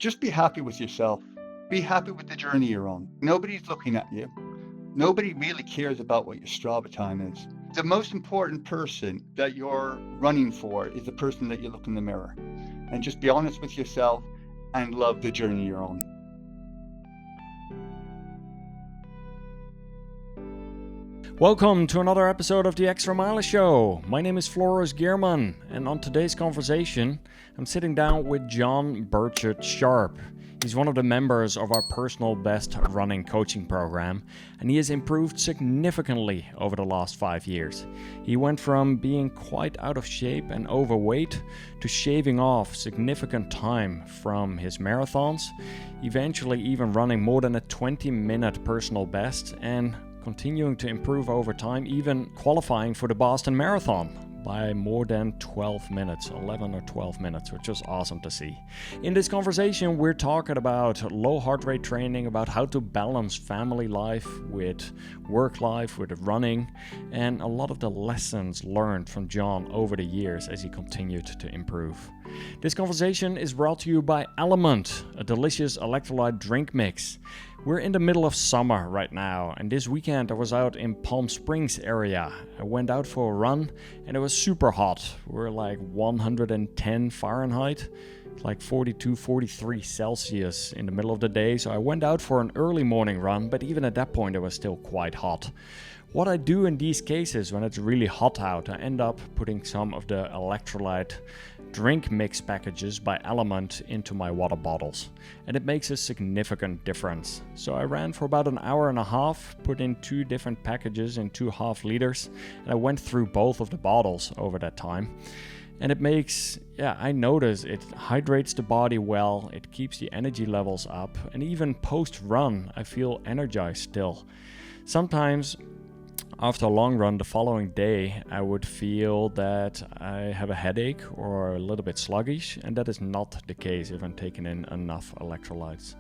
Just be happy with yourself. Be happy with the journey you're on. Nobody's looking at you. Nobody really cares about what your Strava time is. The most important person that you're running for is the person that you look in the mirror. And just be honest with yourself and love the journey you're on. Welcome to another episode of the Extra Mile Show. My name is Floris Gierman, and on today's conversation, I'm sitting down with John BIRtCHET-SHARPE. He's one of the members of our personal best running coaching program, and he has improved significantly over the last 5 years. He went from being quite out of shape and overweight to shaving off significant time from his marathons, eventually even running more than a 20-minute personal best and continuing to improve over time, even qualifying for the Boston Marathon by more than 12 minutes, 11 or 12 minutes, which was awesome to see. In this conversation, we're talking about low heart rate training, about how to balance family life with work life, with running, and a lot of the lessons learned from John over the years as he continued to improve. This conversation is brought to you by Element, a delicious electrolyte drink mix. We're in the middle of summer right now, and this weekend I was out in Palm Springs area. I went out for a run and it was super hot. We're like 110 Fahrenheit, like 42, 43 Celsius in the middle of the day. So I went out for an early morning run, but even at that point it was still quite hot. What I do in these cases when it's really hot out, I end up putting some of the electrolyte drink mix packages by Element into my water bottles, and it makes a significant difference. So I ran for about an hour and a half, put in 2 different packages in 2 half liters, and I went through both of the bottles over that time. And it makes, I notice it hydrates the body well, it keeps the energy levels up, and even post-run I feel energized still. Sometimes after a long run the following day, I would feel that I have a headache or a little bit sluggish, and that is not the case if I'm taking in enough electrolytes.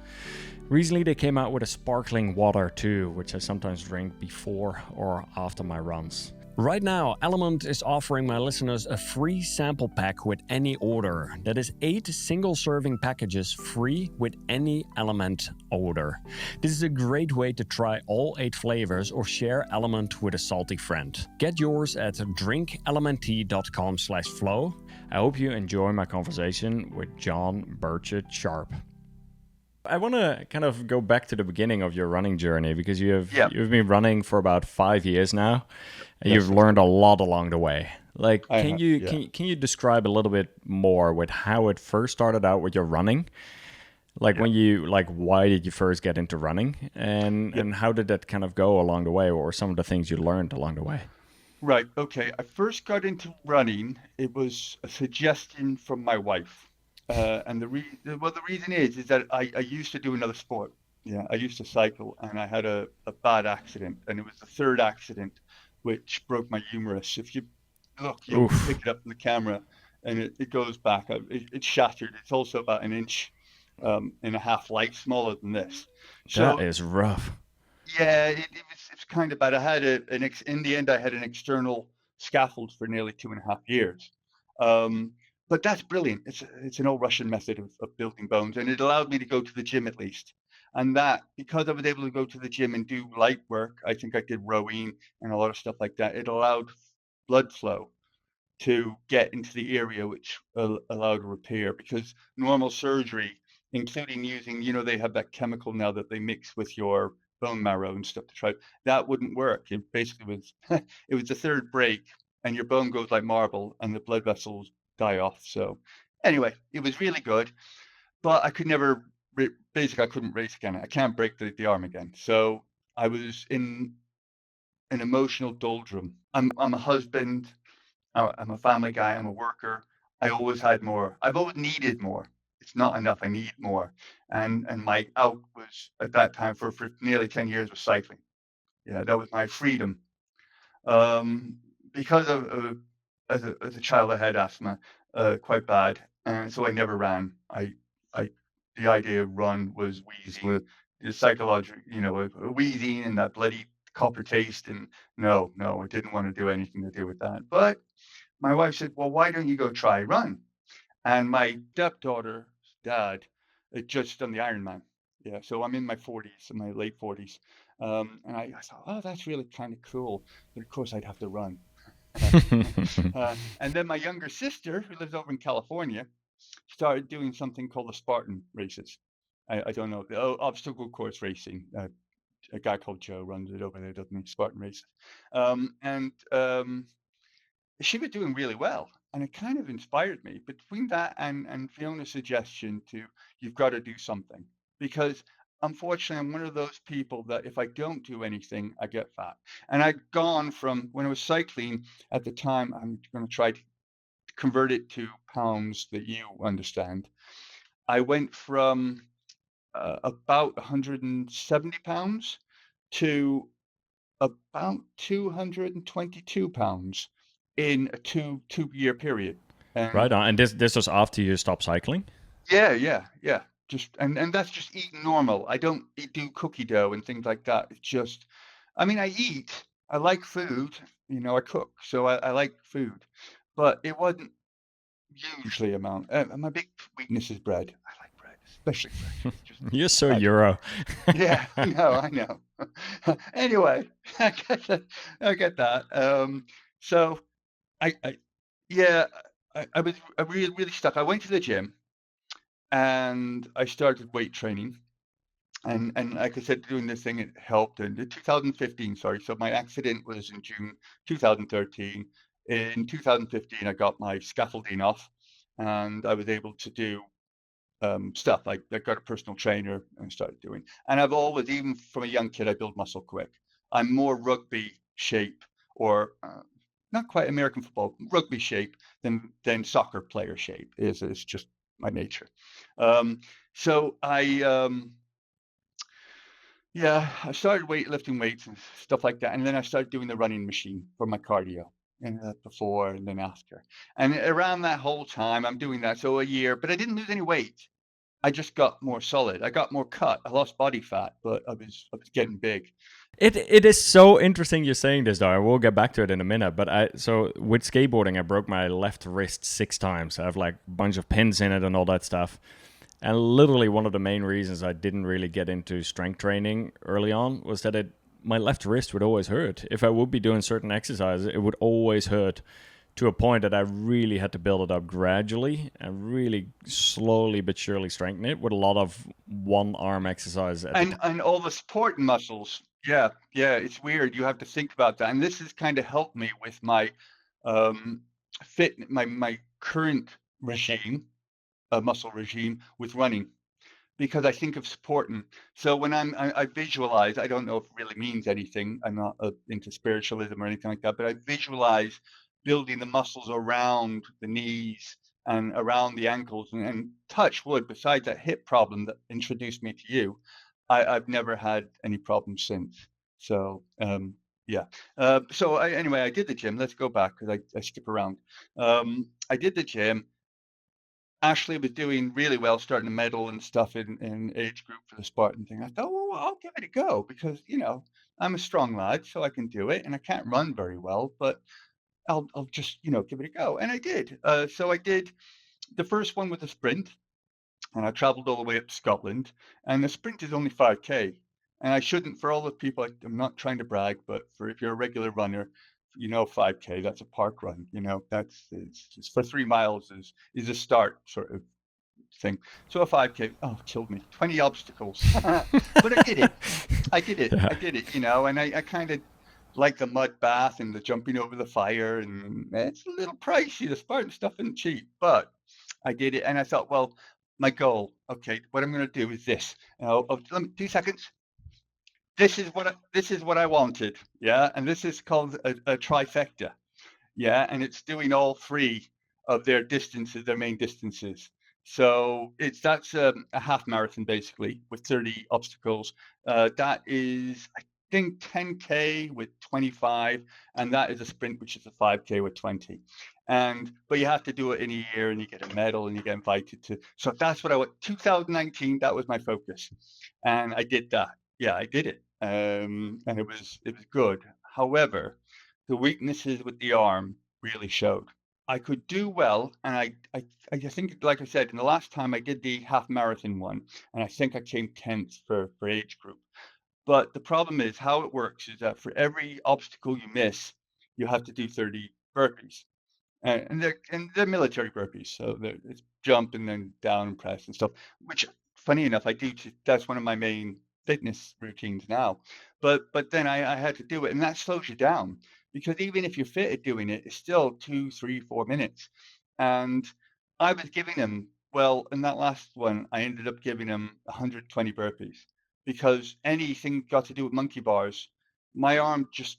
Recently they came out with a sparkling water too, which I sometimes drink before or after my runs. Right now, Element is offering my listeners a free sample pack with any order. That is 8 single-serving packages free with any Element order. This is a great way to try all 8 flavors or share Element with a salty friend. Get yours at drinklmnt.com/flow. I hope you enjoy my conversation with John BIRtCHET-SHARPE. I want to kind of go back to the beginning of your running journey because you've been running for about 5 years now, and you've learned a lot along the way. Like, can you describe a little bit more with how it first started out with your running? Like why did you first get into running, and how did that kind of go along the way, or some of the things you learned along the way? Right. Okay. I first got into running. It was a suggestion from my wife. And the reason is that I used to do another sport. Yeah, I used to cycle, and I had a bad accident, and it was the 3rd accident which broke my humerus. If you look, you can pick it up in the camera, and it goes back. It's shattered. It's also about 1.5 inches light, smaller than this. So that is rough. Yeah, it's kind of bad. I had in the end, I had an external scaffold for nearly 2.5 years. But that's brilliant. It's an old Russian method of building bones, and it allowed me to go to the gym at least. And that, because I was able to go to the gym and do light work, I think I did rowing and a lot of stuff like that. It allowed blood flow to get into the area, which allowed repair. Because normal surgery, including using, they have that chemical now that they mix with your bone marrow and stuff to try, that wouldn't work. It basically was, it was the 3rd break, and your bone goes like marble, and the blood vessels die off. So anyway, it was really good, but I could never basically I couldn't race again. I can't break the arm again. So I was in an emotional doldrum. I'm a husband, I'm a family guy, I'm a worker. I always had more. I've always needed more. It's not enough. I need more. And my out was at that time for nearly 10 years was cycling. Yeah, that was my freedom. Because of as a child, I had asthma, quite bad, and so I never ran. The idea of run was wheezing, the psychological, wheezing and that bloody copper taste, and no, I didn't want to do anything to do with that. But my wife said, "Well, why don't you go try run?" And my stepdaughter's dad just done the Ironman. Yeah, so I'm in my 40s, in my late 40s. And I thought, oh, that's really kind of cool. But of course, I'd have to run. And then my younger sister, who lives over in California, started doing something called the Spartan races. I don't know, the obstacle course racing. A guy called Joe runs it over there, doesn't he? Spartan races. And she was doing really well, and it kind of inspired me. Between that and Fiona's suggestion to you've got to do something, because unfortunately I'm one of those people that if I don't do anything, I get fat. And I'd gone from when I was cycling at the time, I'm going to try to convert it to pounds that you understand. I went from about 170 pounds to about 222 pounds in a two-year period. And Right on. And this was after you stopped cycling? yeah. Just and that's just eating normal. I don't do cookie dough and things like that. It's just, I mean, I eat. I like food. I cook, so I like food, but it wasn't hugely amount. My big weakness is bread. I like bread, especially bread. It's just You're so magic. Euro. Yeah, no, I know. Anyway, I get that. So I yeah, I really stuck. I went to the gym and I started weight training. And like I said, doing this thing, it helped. And in 2015, sorry, so my accident was in June 2013. In 2015, I got my scaffolding off, and I was able to do stuff. I got a personal trainer and started doing. And I've always, even from a young kid, I build muscle quick. I'm more rugby shape or not quite American football, rugby shape than soccer player shape. Is just my nature. Um, so I started lifting weights and stuff like that, and then I started doing the running machine for my cardio, and before and then after. And around that whole time, I'm doing that, so a year, but I didn't lose any weight. I just got more solid. I got more cut. I lost body fat, but I was getting big. It is so interesting you're saying this, though. I will get back to it in a minute. But so with skateboarding, I broke my left wrist 6 times. I have like a bunch of pins in it and all that stuff. And literally one of the main reasons I didn't really get into strength training early on was that my left wrist would always hurt. If I would be doing certain exercises, it would always hurt to a point that I really had to build it up gradually and really slowly but surely strengthen it with a lot of one arm exercise at the time. And all the supporting muscles. Yeah, it's weird. You have to think about that. And this has kind of helped me with my um my current regime, muscle regime with running, because I think of supporting. So when I visualize, I don't know if it really means anything. I'm not into spiritualism or anything like that, but I visualize building the muscles around the knees and around the ankles, and touch wood. Besides that hip problem that introduced me to you, I've never had any problems since. So yeah. Anyway, I did the gym. Let's go back because I skip around. I did the gym. Ashley was doing really well, starting to medal and stuff in age group for the Spartan thing. I thought, well, I'll give it a go because I'm a strong lad, so I can do it, and I can't run very well, but I'll just give it a go, and I did. So I did the first one with a sprint, and I traveled all the way up to Scotland, and the sprint is only 5K. And I shouldn't, for all the people, I'm not trying to brag, but if you're a regular runner, 5K, that's a park run. It's for 3 miles is a start sort of thing. So a 5K, oh, killed me. 20 obstacles, but I did it. I did it. Yeah. I did it. And I kind of like the mud bath and the jumping over the fire, and it's a little pricey. The Spartan stuff isn't cheap, but I did it, and I thought, well, my goal, okay, what I'm going to do is this. Let me 2 seconds. This is what I wanted, yeah, and this is called a trifecta, yeah, and it's doing all three of their main distances. So that's a half marathon basically with 30 obstacles. That is, I think, 10K with 25, and that is a sprint, which is a 5K with 20. But you have to do it in a year, and you get a medal, and you get invited to. So that's what I went. 2019, that was my focus, and I did that. Yeah, I did it, and it was good. However, the weaknesses with the arm really showed. I could do well, and I think, like I said, in the last time I did the half marathon one, and I think I came 10th for age group. But the problem is how it works is that for every obstacle you miss, you have to do 30 burpees. And they're military burpees, so it's jump and then down and press and stuff, which funny enough, I do that's one of my main fitness routines now. But then I had to do it, and that slows you down because even if you're fit at doing it, it's still 2, 3, 4 minutes. And I was giving him, well, in that last one, I ended up giving him 120 burpees because anything got to do with monkey bars, my arm just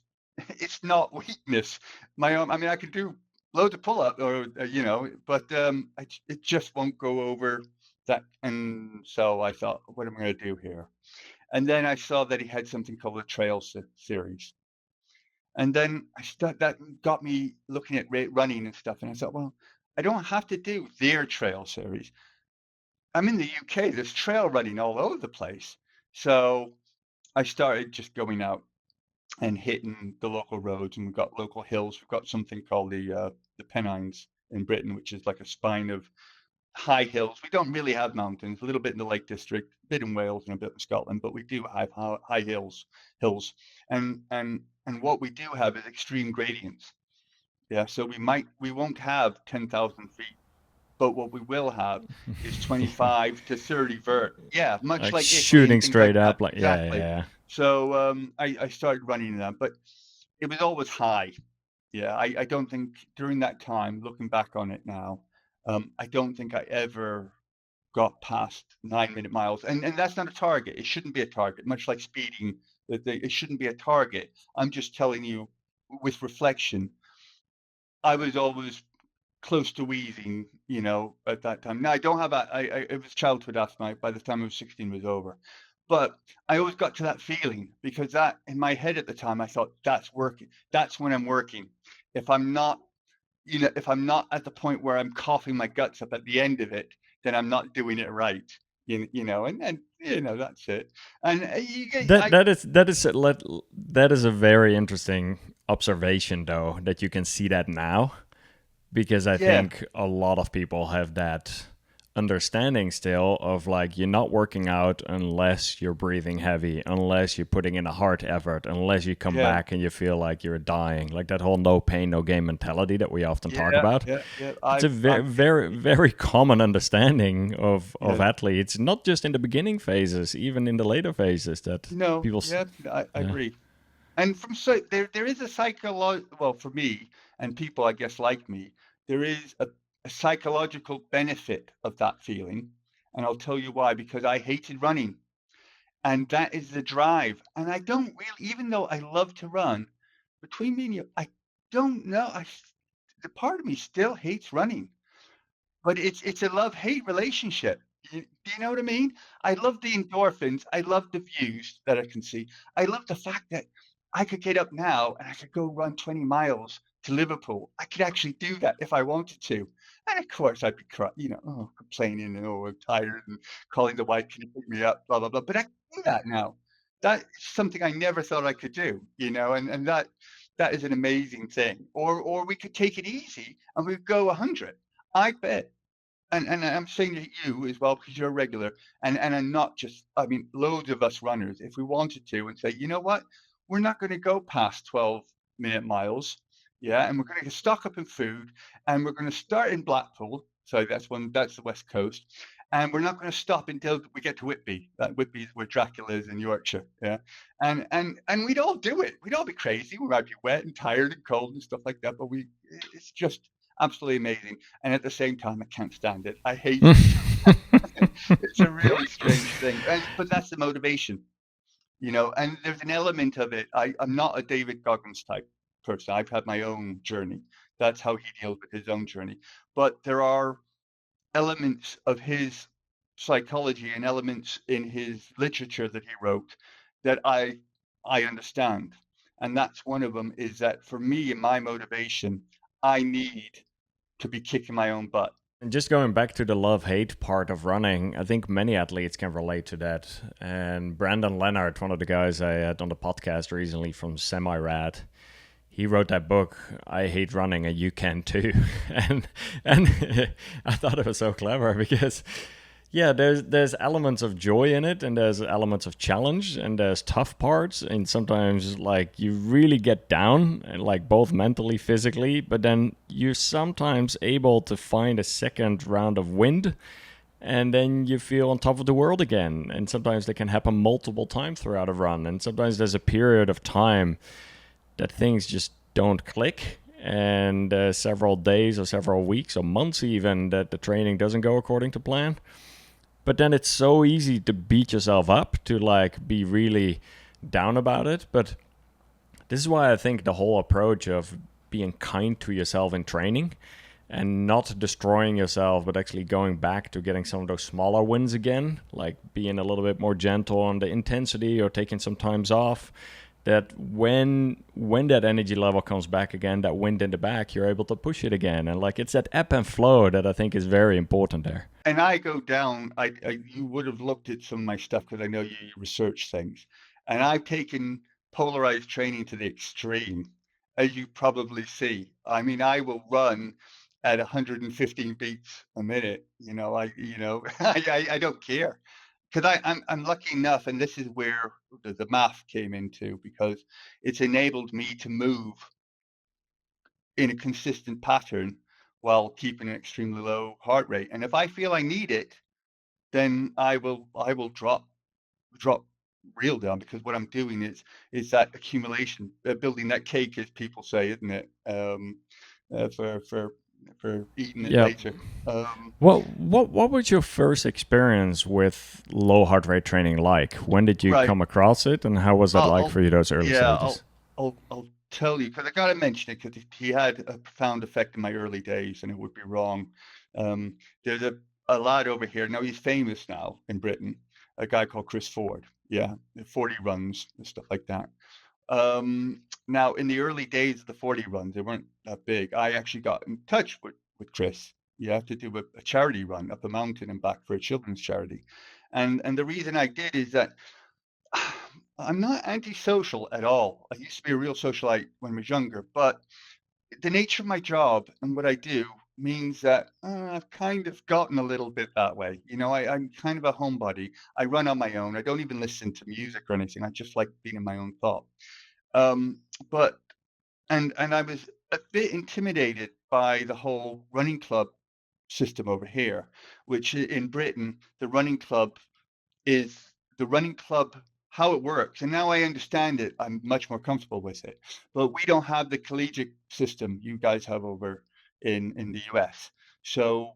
it's not weakness. My arm, I mean, I could do loads of pull-up or, but it just won't go over that. And so I thought, what am I going to do here? And then I saw that he had something called the Trail Series. And then that got me looking at running and stuff. And I thought, well, I don't have to do their Trail Series. I'm in the UK. There's trail running all over the place. So I started just going out and hitting the local roads, and we've got local hills. We've got something called the Pennines in Britain, which is like a spine of high hills. We don't really have mountains. A little bit in the Lake District, a bit in Wales, and a bit in Scotland, but we do have high hills, and what we do have is extreme gradients. Yeah, so we won't have 10,000 feet, but what we will have is 25 to 30 vert. Yeah, much like Italy shooting and things straight like up, that. like Exactly. yeah. So I started running that, but it was always high. Yeah, I don't think during that time, looking back on it now, I don't think I ever got past 9-minute miles. And that's not a target. It shouldn't be a target, much like speeding. It shouldn't be a target. I'm just telling you with reflection, I was always close to wheezing, at that time. Now I don't have it was childhood asthma. By the time I was 16, it was over. But I always got to that feeling because that in my head at the time, I thought that's working. That's when I'm working. If I'm not, if I'm not at the point where I'm coughing my guts up at the end of it, then I'm not doing it right. And that's it. And you get, That is a very interesting observation, though, that you can see that now, because I yeah, think a lot of people have that understanding still of like you're not working out unless you're breathing heavy, unless you're putting in a hard effort, unless you come yeah, back and you feel like you're dying, like that whole no pain no gain mentality that we often talk yeah, about. yeah, yeah. It's a very very common understanding of Yeah. athletes, not just in the beginning phases, even in the later phases, that people Yeah, I yeah. agree. And there is a well, for me and people I guess like me, there is a psychological benefit of that feeling. And I'll tell you why, because I hated running. And that is the drive. And I don't really, even though I love to run, between me and you, I don't know. The part of me still hates running. But it's a love-hate relationship. Do you know what I mean? I love the endorphins, I love the views that I can see. I love the fact that I could get up now and I could go run 20 miles to Liverpool. I could actually do that if I wanted to. And of course, I'd be complaining and, "Oh, I'm tired," and calling the wife, "Can you pick me up?" Blah, blah, blah, but I can do that now. That's something I never thought I could do, and that is an amazing thing. Or we could take it easy and we'd go 100. I bet, and I'm saying to you as well because you're a regular, and I'm not just. I mean, loads of us runners, if we wanted to, and say, you know what, we're not going to go past 12-minute miles, yeah, and we're going to stock up in food, and we're going to start in Blackpool. So that's the west coast, and we're not going to stop until we get to Whitby. That Whitby is where Dracula is in Yorkshire, yeah, and we'd all do it. We'd all be crazy. We might be wet and tired and cold and stuff like that, but it's just absolutely amazing. And at the same time, I can't stand it. I hate it. It's a really strange thing. But that's the motivation, and there's an element of it. I'm not a David Goggins type person. I've had my own journey. That's how he deals with his own journey. But there are elements of his psychology and elements in his literature that he wrote that I understand. And that's one of them is that for me and my motivation, I need to be kicking my own butt. And just going back to the love-hate part of running, I think many athletes can relate to that. And Brandon Leonard, one of the guys I had on the podcast recently from Semi-Rad, he wrote that book, I Hate Running and You Can Too. And I thought it was so clever because yeah, there's elements of joy in it, and there's elements of challenge, and there's tough parts, and sometimes like you really get down, and like both mentally, physically, but then you're sometimes able to find a second round of wind, and then you feel on top of the world again. And sometimes they can happen multiple times throughout a run, and sometimes there's a period of time that things just don't click, and several days or several weeks or months even that the training doesn't go according to plan. But then it's so easy to beat yourself up, to like be really down about it. But this is why I think the whole approach of being kind to yourself in training and not destroying yourself, but actually going back to getting some of those smaller wins again, like being a little bit more gentle on the intensity or taking some times off, that when that energy level comes back again, that wind in the back, you're able to push it again. And like it's that ebb and flow that I think is very important there. And I go down, you would have looked at some of my stuff because I know you research things. And I've taken polarized training to the extreme, as you probably see. I mean, I will run at 115 beats a minute. I don't care because I'm lucky enough, and this is where the math came into, because it's enabled me to move in a consistent pattern while keeping an extremely low heart rate. And if I feel I need it, then I will drop real down, because what I'm doing is that accumulation, building that cake, as people say, isn't it? For eating it Yeah. later. What was your first experience with low heart rate training like? When did you Right. come across it, and how was that like for you those early stages? I'll tell you, because I got to mention it, because he had a profound effect in my early days, and it would be wrong. There's a lad over here, now he's famous now in Britain, a guy called Chris Ford. Yeah, 40 runs and stuff like that. Now, in the early days of the 40 runs, they weren't that big. I actually got in touch with Chris. You have to do a charity run up a mountain and back for a children's charity. And the reason I did is that I'm not antisocial at all. I used to be a real socialite when I was younger, but the nature of my job and what I do means that I've kind of gotten a little bit that way. I'm kind of a homebody. I run on my own. I don't even listen to music or anything. I just like being in my own thought. Um, but and I was a bit intimidated by the whole running club system over here, which in Britain, is the running club, how it works. And now I understand it. I'm much more comfortable with it. But we don't have the collegiate system you guys have over in the US. So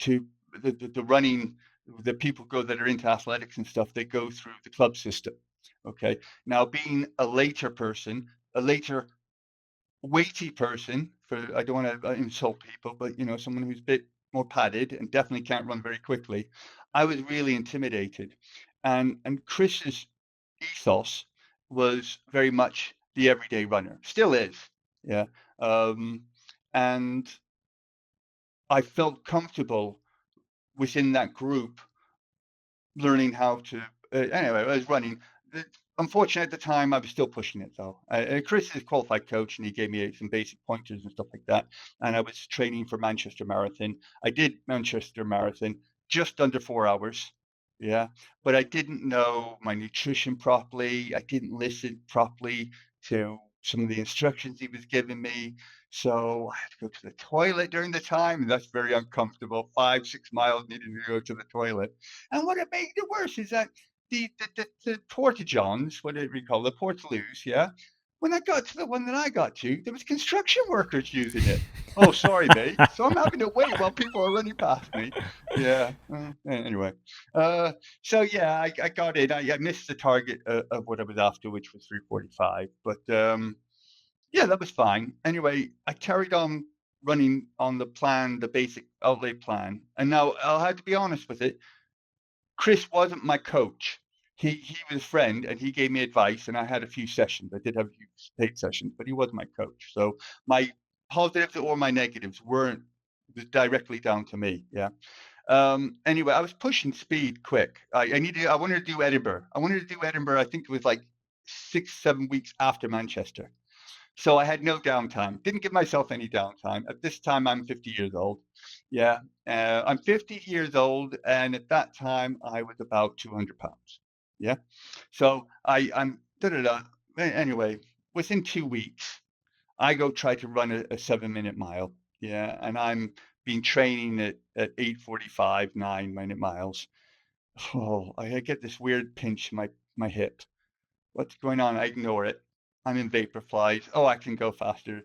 to the running, the people that are into athletics and stuff, they go through the club system. Okay. Now, being a later weighty person, I don't want to insult people, but someone who's a bit more padded and definitely can't run very quickly, I was really intimidated. And Chris's ethos was very much the everyday runner, still is. Yeah. Um, and I felt comfortable within that group, learning how to. Anyway, I was running. Unfortunately, at the time, I was still pushing it though. Chris is a qualified coach, and he gave me some basic pointers and stuff like that. And I was training for Manchester Marathon. I did Manchester Marathon just under 4 hours. Yeah, but I didn't know my nutrition properly. I didn't listen properly to some of the instructions he was giving me. So I had to go to the toilet during the time, and that's very uncomfortable. 5-6 miles needing to go to the toilet. And what it made it worse is that the porta-johns, whatever you call the portaloos, yeah. When I got to the one that I got to, there was construction workers using it. Oh, sorry, mate. So I'm having to wait while people are running past me. Yeah. Anyway, so yeah, I got in. I missed the target of what I was after, which was 3:45. But yeah, that was fine. Anyway, I carried on running on the plan, the basic outlay plan. And now I'll have to be honest with it. Chris wasn't my coach. He was a friend, and he gave me advice, and I had a few sessions. I did have a few paid sessions, but he wasn't my coach. So my positives or my negatives weren't directly down to me. Yeah. Anyway, I was pushing speed quick. I wanted to do Edinburgh. I think it was like 6-7 weeks after Manchester. So I had no downtime. Didn't give myself any downtime. At this time, I'm 50 years old. Yeah, I'm 50 years old, and at that time, I was about 200 pounds. Yeah, so I'm da da da. Anyway, within 2 weeks, I go try to run a 7 minute mile. Yeah, and I'm been training at 8:45, 9 minute miles. Oh, I get this weird pinch in my hip. What's going on? I ignore it. I'm in vapor flies. Oh, I can go faster.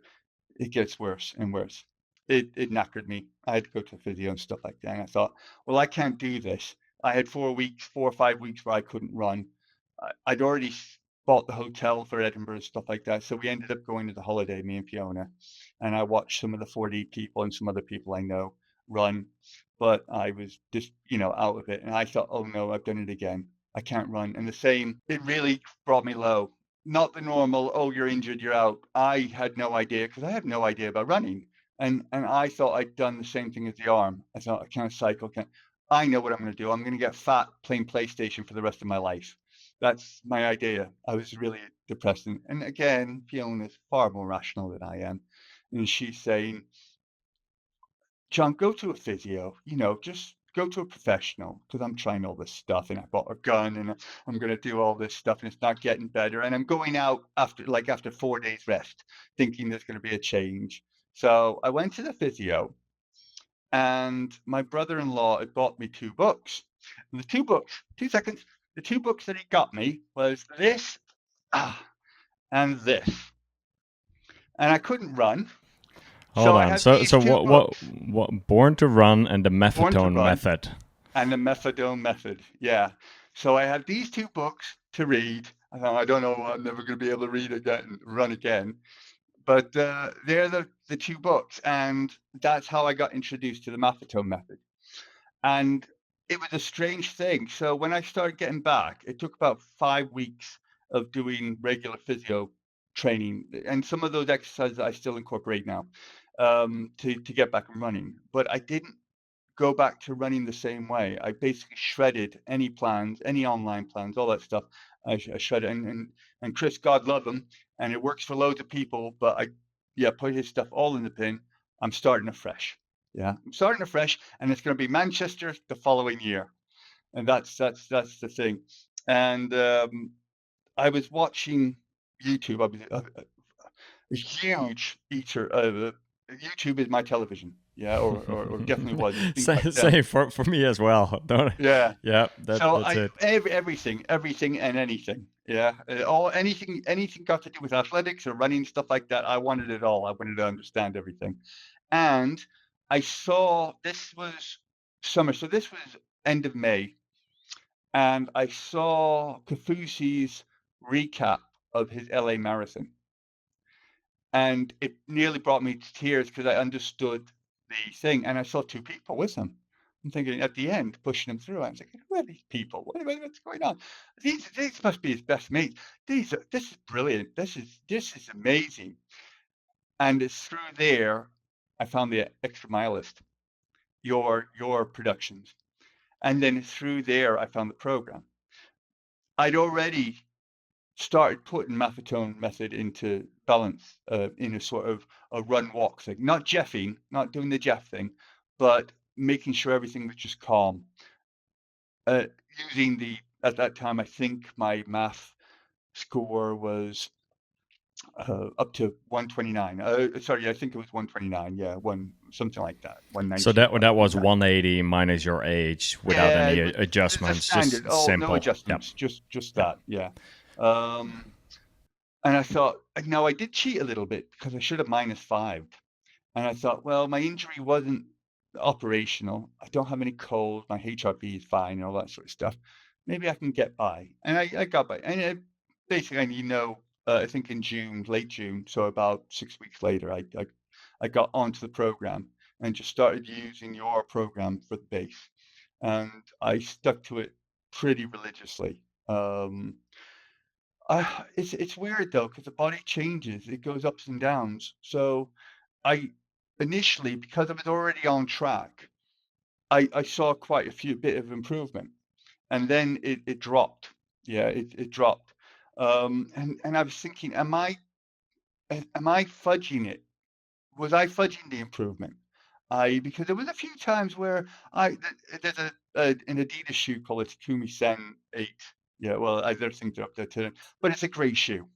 It gets worse and worse. It knackered me. I had to go to physio and stuff like that. And I thought, well, I can't do this. I had 4 weeks, 4 or 5 weeks where I couldn't run. I'd already bought the hotel for Edinburgh and stuff like that. So we ended up going to the holiday, me and Fiona, and I watched some of the 4D people and some other people I know run, but I was just, out of it. And I thought, oh no, I've done it again. I can't run. And the same, it really brought me low. Not the normal, oh, you're injured, you're out. I had no idea because I have no idea about running. And I thought I'd done the same thing as the arm. I thought I can't cycle, can't. I know what I'm going to do. I'm going to get fat playing PlayStation for the rest of my life. That's my idea. I was really depressed. And again, Fiona's far more rational than I am. And she's saying, John, go to a physio, just go to a professional because I'm trying all this stuff and I bought a gun and I'm going to do all this stuff and it's not getting better. And I'm going out after 4 days rest, thinking there's going to be a change. So I went to the physio and my brother-in-law had bought me 2 books. And the 2 books, 2 seconds, the 2 books that he got me was this and this. And I couldn't run. Hold So I on. had So these so two books, what Born to Run and the Born to maffetone Run method. and the methadone method. Yeah. So I had these 2 books to read. I thought, I don't know, I'm never going to be able to read again, run again. But they're the 2 books. And that's how I got introduced to the maffetone method. And it was a strange thing. So when I started getting back, it took about 5 weeks of doing regular physio training. And some of those exercises I still incorporate now to get back and running. But I didn't go back to running the same way. I basically shredded any plans, any online plans, all that stuff. I shredded, and Chris, God love him, and it works for loads of people. But put his stuff all in the bin. I'm starting afresh. Yeah, I'm starting afresh, and it's going to be Manchester the following year, and that's the thing. And I was watching YouTube. I was a huge eater. YouTube is my television. Yeah, or definitely was. It's been cut down. Say for me as well. Don't. Yeah. Yeah, So that's it. everything and anything. Yeah, all anything got to do with athletics or running stuff like that. I wanted it all. I wanted to understand everything. And I saw this was summer, so this was end of May, and I saw Kafusi's recap of his LA marathon. And it nearly brought me to tears because I understood the thing, and I saw 2 people with him. I'm thinking at the end, pushing him through, I was thinking, "Who are these people? What's going on? These must be his best mates. This is brilliant. This is amazing." And it's through there I found the Extra Milist, your productions, and then through there I found the program. I'd already started putting maffetone method into balance in a sort of a run walk thing, not jeffing, not doing the jeff thing, but making sure everything was just calm. Uh, using at that time, I think my math score was up to 129. Sorry, I think it was 129. Yeah, something like that. So 119, that was 129. 180 minus your age without Yeah, any it's a adjustments, standard. just Oh, no simple. Yep. adjustments, just Yep. that. Yeah. Um, And I thought, now I did cheat a little bit because I should have -5. And I thought, well, my injury wasn't operational. I don't have any cold. My HRV is fine and all that sort of stuff. Maybe I can get by. And I got by. And basically, I think in June, late June, so about 6 weeks later, I got onto the program and just started using your program for the base. And I stuck to it pretty religiously. It's weird though because the body changes. It goes ups and downs. So I initially, because I was already on track, I saw quite a few bit of improvement, and then it dropped. Yeah, it dropped. And I was thinking, am I am I fudging it? Was I fudging the improvement? I Because there was a few times where there's an Adidas shoe called a Takumi Sen 8. Yeah, well, other things are up there too, but it's a great shoe.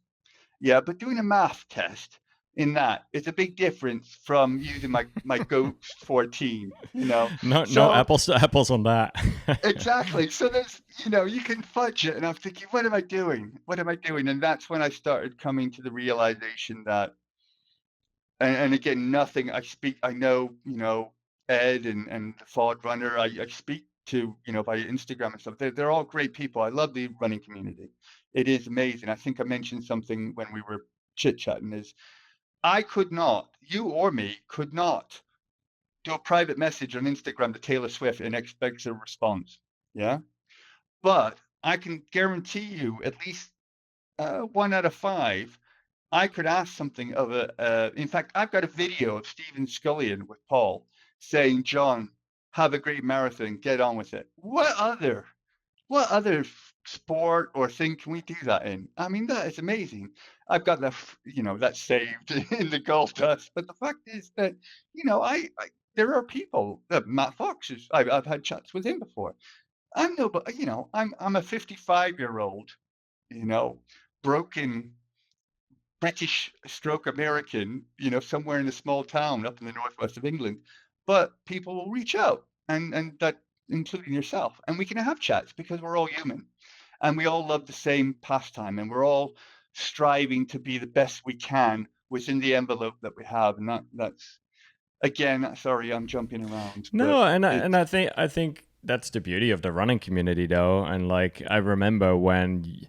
Yeah, but doing a math test in that is a big difference from using my Ghost 14, you know? No, no So apples to apples on that. exactly. So there's, you can fudge it, and I'm thinking, "What am I doing? What am I doing?" And that's when I started coming to the realization that and again, nothing I know, Ed and the Ford Runner, I speak to, by Instagram and stuff. They're all great people. I love the running community. It is amazing. I think I mentioned something when we were chit-chatting is I could not, you or me could not do a private message on Instagram to Taylor Swift and expect a response. Yeah. But I can guarantee you at least 1 out of 5 I could ask something of in fact, I've got a video of Stephen Scullion with Paul saying, "John, have a great marathon, get on with it." What other sport or thing can we do that in? I mean, that is amazing. I've got that, that saved in the gold dust. But the fact is that, I there are people, Matt Fox is, I've had chats with him before. I'm no, but I'm a 55-year-old, you know, broken British stroke American, somewhere in a small town up in the northwest of England, but people will reach out and that including yourself, and we can have chats because we're all human and we all love the same pastime and we're all striving to be the best we can within the envelope that we have. And that's again, sorry, I'm jumping around, but No, and I, it and I think that's the beauty of the running community, though. And like I remember when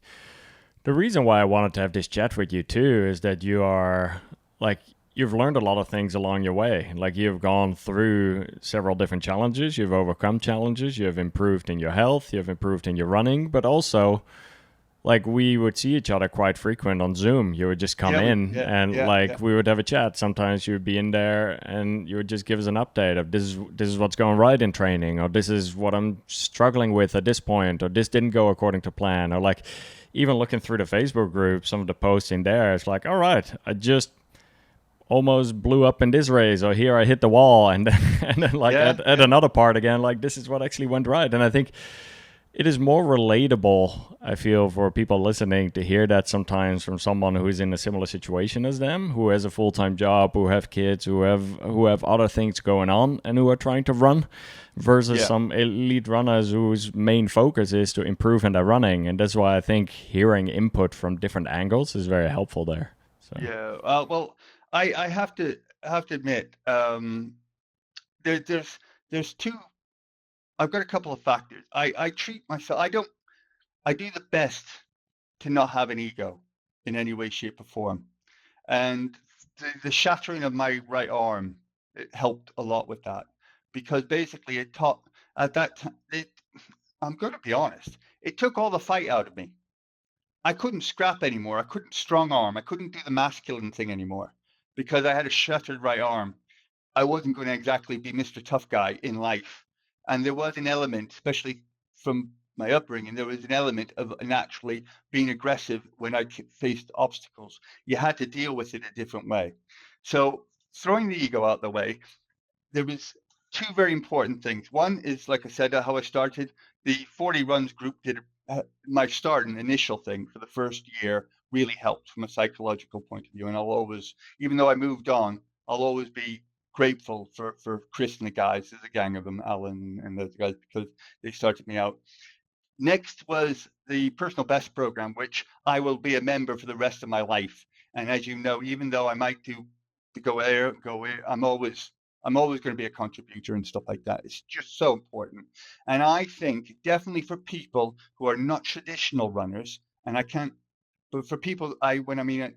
the reason why I wanted to have this chat with you too is that you are like you've learned a lot of things along your way. Like you've gone through several different challenges, you've overcome challenges, you've improved in your health, you've improved in your running, but also like we would see each other quite frequent on Zoom. You would just come yeah, in yeah, and yeah, like yeah, we would have a chat. Sometimes you would be in there and you would just give us an update of this is what's going right in training, or this is what I'm struggling with at this point, or this didn't go according to plan, or like even looking through the Facebook group, some of the posts in there, it's like, all right, I just almost blew up in this race, or here I hit the wall, and then, and then like yeah, at yeah, another part again, like this is what actually went right. And I think it is more relatable, I feel, for people listening to hear that sometimes from someone who is in a similar situation as them, who has a full-time job, who have kids, who have other things going on, and who are trying to run, versus yeah. some elite runners whose main focus is to improve in their running. And that's why I think hearing input from different angles is very helpful there. So Yeah. Well, I have to admit, there's two. I've got a couple of factors. I treat myself. I do the best to not have an ego in any way, shape, or form. And the shattering of my right arm, it helped a lot with that because basically it taught at that time. I'm going to be honest. It took all the fight out of me. I couldn't scrap anymore. I couldn't strong arm. I couldn't do the masculine thing anymore because I had a shattered right arm. I wasn't going to exactly be Mr. Tough Guy in life. And there was an element, especially from my upbringing, there was an element of naturally being aggressive when I faced obstacles. You had to deal with it a different way. So throwing the ego out the way, there was two very important things. One is, like I said, how I started. The 40 Runs group did my start and initial thing for the first year really helped from a psychological point of view. And I'll always, even though I moved on, I'll always be grateful for Chris and the guys. There's a gang of them, Alan and those guys, because they started me out. Next was the personal best program, which I will be a member for the rest of my life. And as you know, even though I might do to go there, go where, I'm always going to be a contributor and stuff like that. It's just so important. And I think definitely for people who are not traditional runners, and I can't, but for people, when I mean it,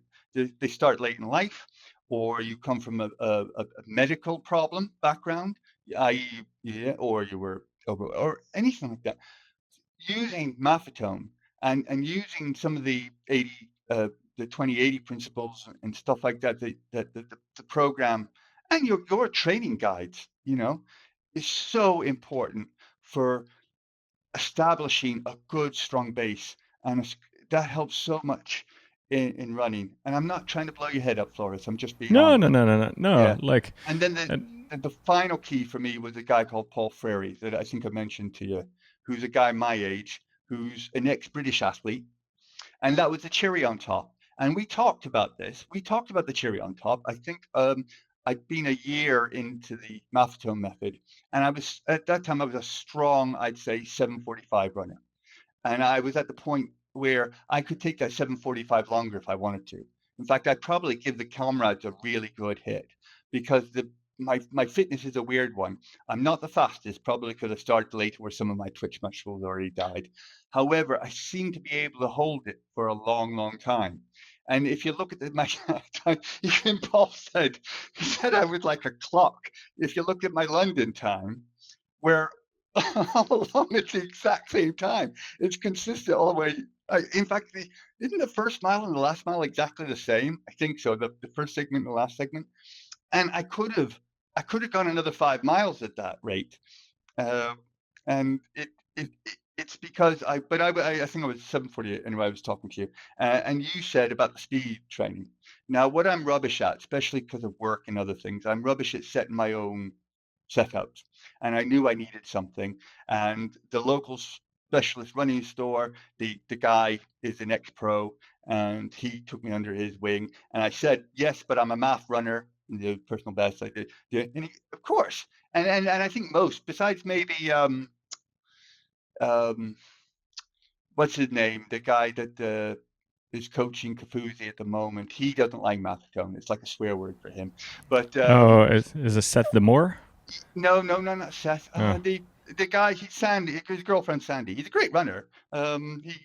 they start late in life, or you come from a medical problem background, i.e., yeah, or you were, or anything like that, using maffetone and using some of the 2080 principles and stuff like that, the program and your training guides, is so important for establishing a good, strong base. And that helps so much in running. And I'm not trying to blow your head up, Floris. I'm just being No, no, honest. no, no, no, no. Yeah. Like, And then uh, the final key for me was a guy called Paul Frary that I think I mentioned to you, who's a guy my age, who's an ex-British athlete, and that was the cherry on top. And we talked about this. We talked about the cherry on top. I think I'd been a year into the maffetone method, and I was at that time I was a strong, I'd say 7:45 runner. And I was at the point where I could take that 7:45 longer if I wanted to. In fact, I'd probably give the comrades a really good hit because my fitness is a weird one. I'm not the fastest, probably because I started late where some of my twitch muscles already died. However, I seem to be able to hold it for a long, long time. And if you look at my time, even Paul said, he said I was like a clock. If you look at my London time, where all along it's the exact same time. It's consistent all the way. In fact, isn't the first mile and the last mile exactly the same? I think so. The first segment and the last segment, and I could have gone another 5 miles at that rate, uh, and it's because I think I was 7:48 anyway. I was talking to you, and you said about the speed training. Now, what I'm rubbish at, especially because of work and other things, I'm rubbish at setting my own setups, and I knew I needed something. And the local specialist running store, the guy is an ex-pro, and he took me under his wing. And I said, yes, but I'm a math runner. The personal best I did, yeah, and of course, and I think most, besides maybe um, what's his name, the guy that is coaching Kafuzi at the moment, he doesn't like maffetone. It's like a swear word for him. But oh, is it Seth the Moore? no, no, no, not Seth. Oh, The guy, he's Sandy. His girlfriend Sandy. He's a great runner. He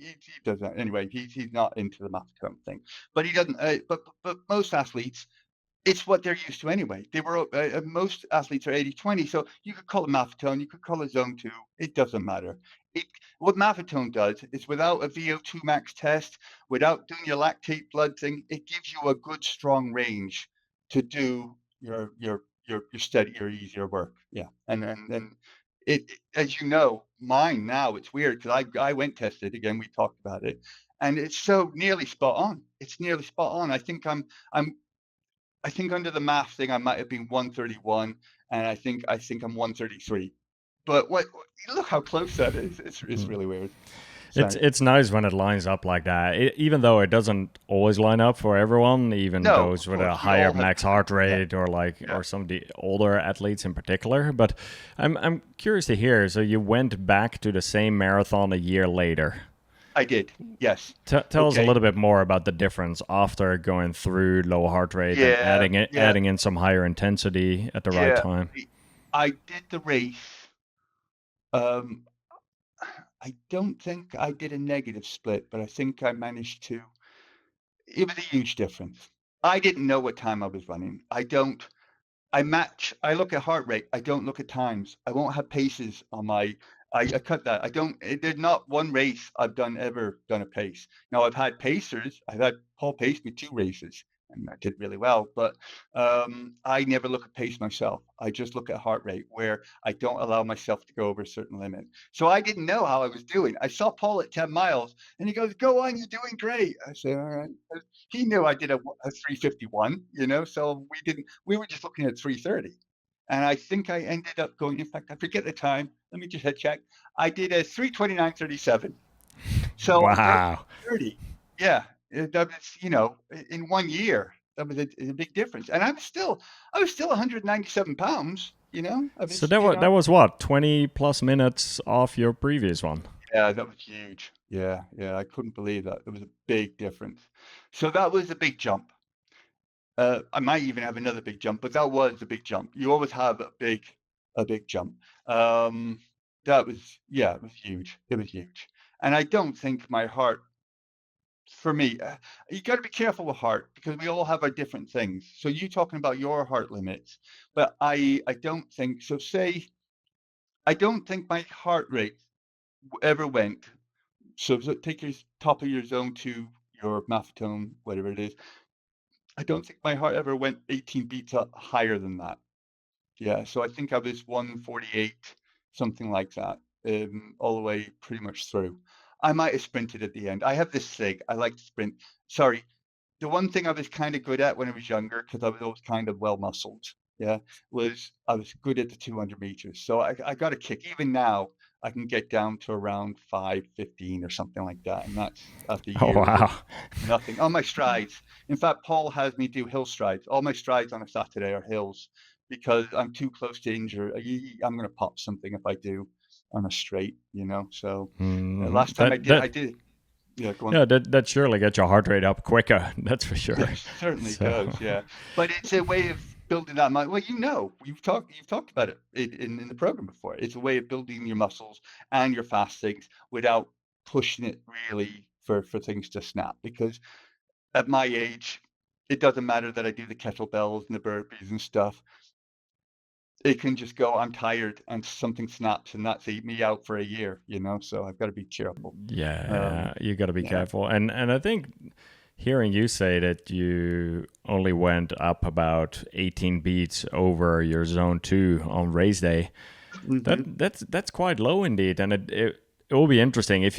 does that anyway. He's not into the maffetone thing, but he doesn't. But most athletes, it's what they're used to anyway. They were most athletes are 80-20, so you could call it maffetone, you could call it zone 2. It doesn't matter. It What maffetone does is without a VO2 max test, without doing your lactate blood thing, it gives you a good strong range to do your steadier, easier work. Yeah, and it as you know, mine now it's weird because I went tested again. We talked about it, and it's so nearly spot on. It's nearly spot on. I'm I think under the math thing, I might have been 131, and I think I'm 133. But look how close that is. It's really weird. So it's nice when it lines up like that. Even though it doesn't always line up for everyone, even no, those of with a course, we higher all have max heart yeah, rate or yeah. some of the older athletes in particular. But I'm curious to hear. So you went back to the same marathon a year later. I did. Yes. Tell us a Okay. little bit more about the difference after going through low heart rate and Yeah, yeah, adding in some higher intensity at the right yeah. time. I did the race. Um, I don't think I did a negative split, but I think I managed to. It was a huge difference. I didn't know what time I was running. I look at heart rate. I don't look at times. I won't have paces on my. I cut that. I don't. There's not one race I've ever done a pace. Now I've had pacers. I've had Paul pace me 2 races, and I did really well. But I never look at pace myself. I just look at heart rate, where I don't allow myself to go over a certain limit. So I didn't know how I was doing. I saw Paul at 10 miles, and he goes, "Go on, you're doing great." I said, "All right." He knew I did a 3:51, so we were just looking at 3:30. And I think I ended up going, in fact, I forget the time. Let me just head check. I did a 3:29:37. So I broke Wow. 30. Yeah. That was, in 1 year, that was a big difference. And I was still 197 pounds, I So was, that was what 20 plus minutes off your previous one. yeah, that was huge. Yeah. Yeah. I couldn't believe that. There was a big difference. So that was a big jump. I might even have another big jump, but that was a big jump. You always have a big jump. Um, yeah, it was huge. It was huge. And I don't think my heart, for me, you got to be careful with heart because we all have our different things. So you talking about your heart limits, but I don't think so. I don't think my heart rate ever went. So take your top of your zone to your maffetone, whatever it is. I don't think my heart ever went 18 beats up higher than that. Yeah, so I think I was 148, something like that, all the way pretty much through. I might have sprinted at the end. I have this thing. I like to sprint. Sorry, the one thing I was kind of good at when I was younger, because I was always kind of well muscled, yeah, was I was good at the 200 meters. So I got a kick. Even now, I can get down to around 5:15 or something like that, and that's after Oh years of wow. nothing. On my strides, in fact, Paul has me do hill strides. All my strides on a Saturday are hills because I'm too close to injure. I'm going to pop something if I do on a straight, you know. So last time That I did. Yeah, go on. yeah, that surely gets your heart rate up quicker. That's for sure. Yes, certainly So does, yeah. But it's a way of building that muscle. Well, you've talked about it in the program before. It's a way of building your muscles and your fastings without pushing it really for things to snap. Because at my age, it doesn't matter that I do the kettlebells and the burpees and stuff. It can just go, I'm tired, and something snaps, and that's eat me out for a year, you know. So I've got to be cheerful. yeah, you got to be Yeah. careful. And I think hearing you say that you only went up about 18 beats over your zone 2 on race day, Hmm. that's quite low indeed, and it will be interesting if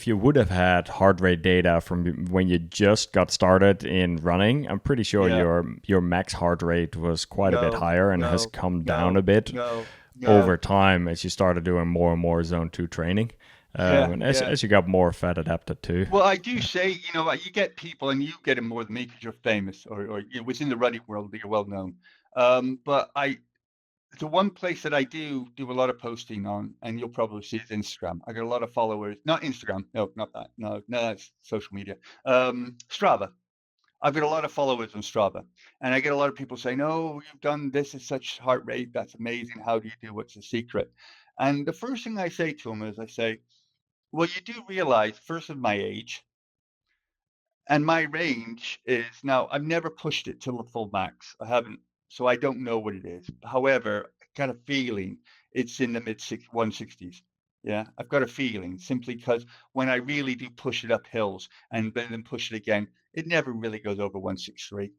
you would have had heart rate data from when you just got started in running. I'm pretty sure Yeah. your max heart rate was quite a bit No, higher and has no, come down no, a bit no, over no. time as you started doing more and more zone 2 training, Yeah, and yeah. as you got more fat adapted too. Well, I do say, you get people, and you get them more than me because you're famous, or within the running world, you're well known. But the one place that I do a lot of posting on, and you'll probably see is Instagram. I got a lot of followers. Not Instagram. No, not that. No, no, that's social media. Strava. I've got a lot of followers on Strava, and I get a lot of people saying, "Oh, you've done this at such heart rate. That's amazing. How do you do? What's the secret?" And the first thing I say to them is, I say, "Well, you do realize, first of my age, and my range is now I've never pushed it to the full max. I haven't, so I don't know what it is. However, I got a feeling it's in the mid 160s. Yeah, I've got a feeling simply because when I really do push it up hills and then push it again, it never really goes over 163.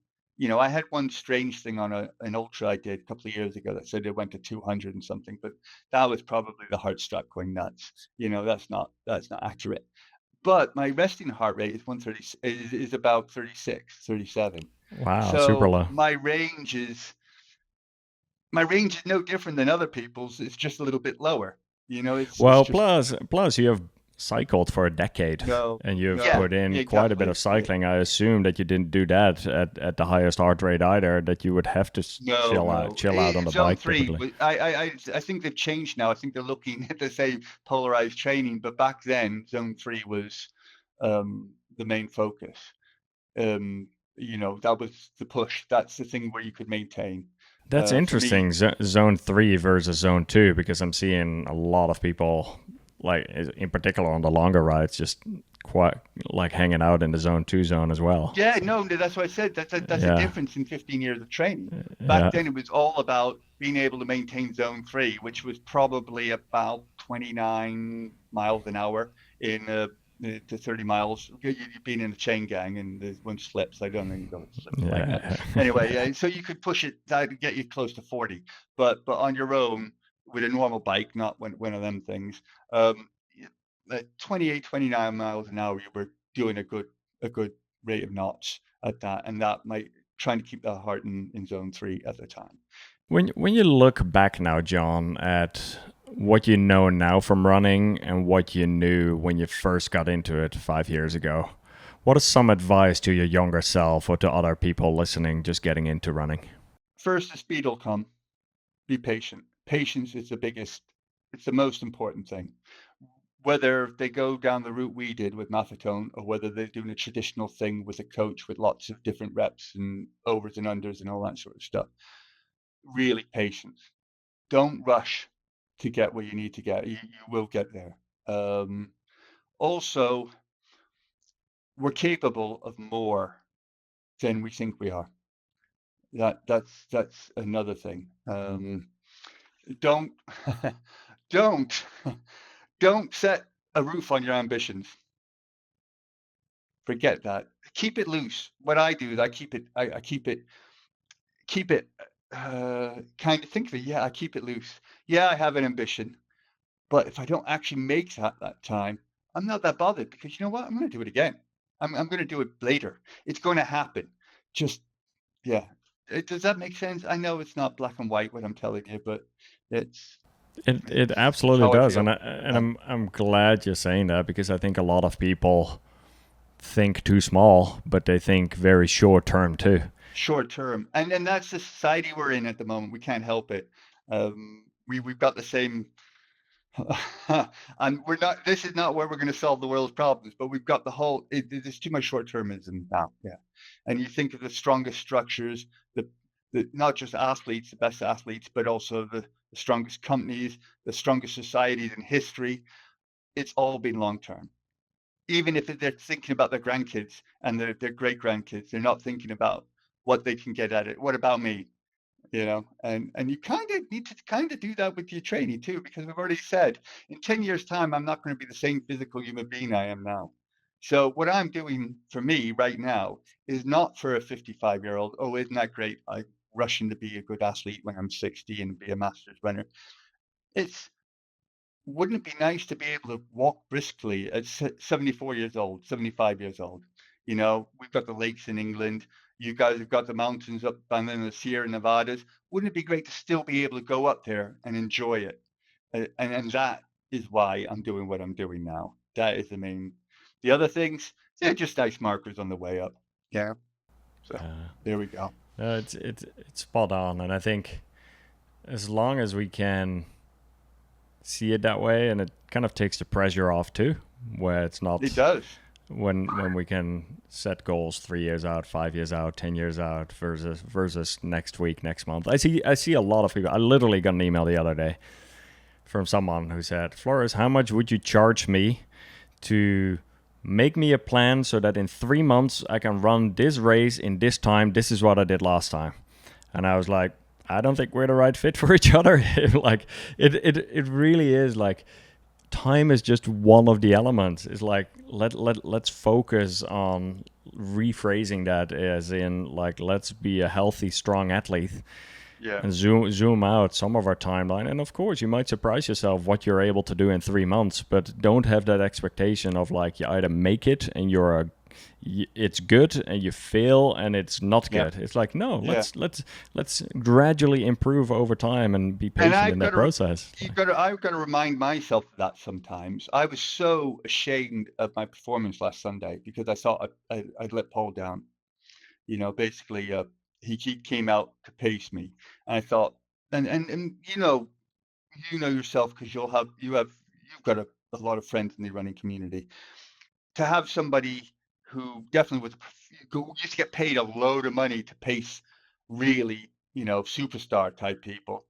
I had one strange thing on an ultra I did a couple of years ago that said it went to 200 and something, but that was probably the heart stop going nuts. That's not accurate. But my resting heart rate is 130 is about 36, 37. Wow, super So low. my range is no different than other people's. It's just a little bit lower. It's Well, just plus you have cycled for a decade no, and you've yeah, put in quite a bit exactly. of cycling. I assume that you didn't do that at the highest heart rate either, that you would have to No, no. chill out on the Zone bike three. typically. I think they've changed now. I think they're looking at the same polarized training, but back then, zone three was the main focus. That was the push. That's the thing where you could maintain. That's For me, interesting, zone 3 versus zone 2, because I'm seeing a lot of people, like in particular on the longer rides, just quite like hanging out in the zone 2 zone as well. yeah, no, no, that's what I said. That's a Yeah, difference in 15 years of training. Back yeah. then, it was all about being able to maintain zone three, which was probably about 29 miles an hour in to 30 miles. You've been in a chain gang, and there's one slips. I don't know, you don't slip like that. Yeah. Anyway, so you could push it that would get you close to 40, but on your own with a normal bike, not one of them things. Um, 28, 29 miles an hour, you were doing a good rate of knots at that, and that might trying to keep that heart in zone three at the time. When you look back now, John, at what you know now from running and what you knew when you first got into it 5 years ago, what is some advice to your younger self or to other people listening just getting into running? First, the speed will come. Be patient. Patience is the biggest. It's the most important thing. Whether they go down the route we did with maffetone, or whether they're doing a traditional thing with a coach with lots of different reps and overs and unders and all that sort of stuff. Really patience. Don't rush to get where you need to get. You will get there. Um, Also, we're capable of more than we think we are. That's another thing. Don't don't don't set a roof on your ambitions. Forget that. Keep it loose. What I do is I keep it. I keep it. Kind of think of it. Yeah, I keep it loose. Yeah, I have an ambition, but if I don't actually make that time, I'm not that bothered because you know what? I'm going to do it again. I'm going to do it later. It's going to happen. Just yeah. Does that make sense? I know it's not black and white what I'm telling you, but it's It it's absolutely how I does, and feel. I'm glad you're saying that, because I think a lot of people think too small, but they think very short term too. Short term, and that's the society we're in at the moment. We can't help it. We've got the same. And we're not. This is not where we're going to solve the world's problems, but we've got the whole. There's too much short-termism now. Yeah, and you think of the strongest structures, the not just athletes, the best athletes, but also the strongest companies, the strongest societies in history. It's all been long term. Even if they're thinking about their grandkids and their great grandkids, they're not thinking about what they can get at it. What about me? And you kind of need to kind of do that with your training too, because we've already said in 10 years time I'm not going to be the same physical human being I am now. So what I'm doing for me right now is not for a 55-year-old. Oh, isn't that great? I'm rushing to be a good athlete when I'm 60 and be a masters runner. It's wouldn't it be nice to be able to walk briskly at 74 years old, 75 years old? We've got the lakes in England. You guys have got the mountains up and then the Sierra Nevadas. Wouldn't it be great to still be able to go up there and enjoy it? And that is why I'm doing what I'm doing now. That is the main. The other things, they're just nice markers on the way up. Yeah. So Uh, there we go. it's spot on, and I think as long as we can see it that way, and it kind of takes the pressure off too, where it's It not does. when we can set goals 3 years out, 5 years out, 10 years out versus next week, next month. I see a lot of people. I literally got an email the other day from someone who said, Floris, how much would you charge me to make me a plan so that in 3 months I can run this race in this time? This is what I did last time. And I was like, I don't think we're the right fit for each other. Like it really is like time is just one of the elements. It's like let's focus on rephrasing that as in like let's be a healthy, strong athlete Yeah. and zoom out some of our timeline. And of course, you might surprise yourself what you're able to do in 3 months, but don't have that expectation of like you either make it and it's good and you fail and it's not Yeah. good. It's like no, Yeah. let's gradually improve over time and be And patient in that process. I've got to remind myself of that sometimes. I was so ashamed of my performance last Sunday because I thought I'd let Paul down. Basically, he came out to pace me, and I thought, and yourself because you've got a lot of friends in the running community. To have somebody who definitely was who used to get paid a load of money to pace really, superstar type people,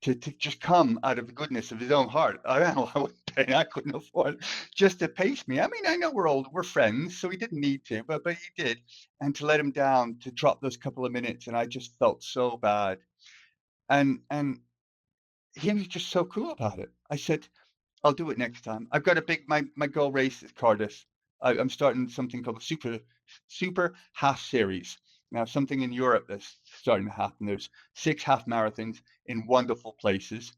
to just come out of the goodness of his own heart. I don't know, I wouldn't pay, I couldn't afford just to pace me. I mean, I know we're friends, so he didn't need to, but he did. And to let him down, to drop those couple of minutes, and I just felt so bad. And he was just so cool about it. I said, I'll do it next time. I've got a big my goal race is Cardiff. I'm starting something called the Super Half Series. Now, something in Europe that's starting to happen. There's 6 half marathons in wonderful places,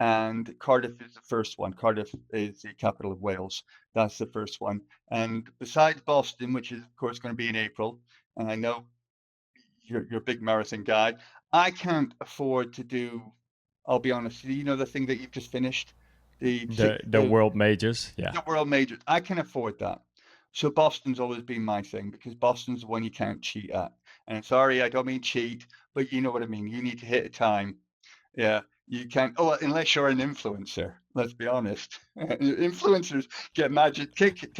and Cardiff is the first one. Cardiff is the capital of Wales. That's the first one. And besides Boston, which is of course going to be in April, and I know you're a big marathon guy, I can't afford to do. I'll be honest. The thing that you've just finished, the The six, the world majors, yeah. the world majors. I can afford that. So Boston's always been my thing because Boston's the one you can't cheat at. And sorry, I don't mean cheat, but you know what I mean. You need to hit a time. Yeah, you can't. Oh, unless you're an influencer. Let's be honest. Influencers get magic tickets,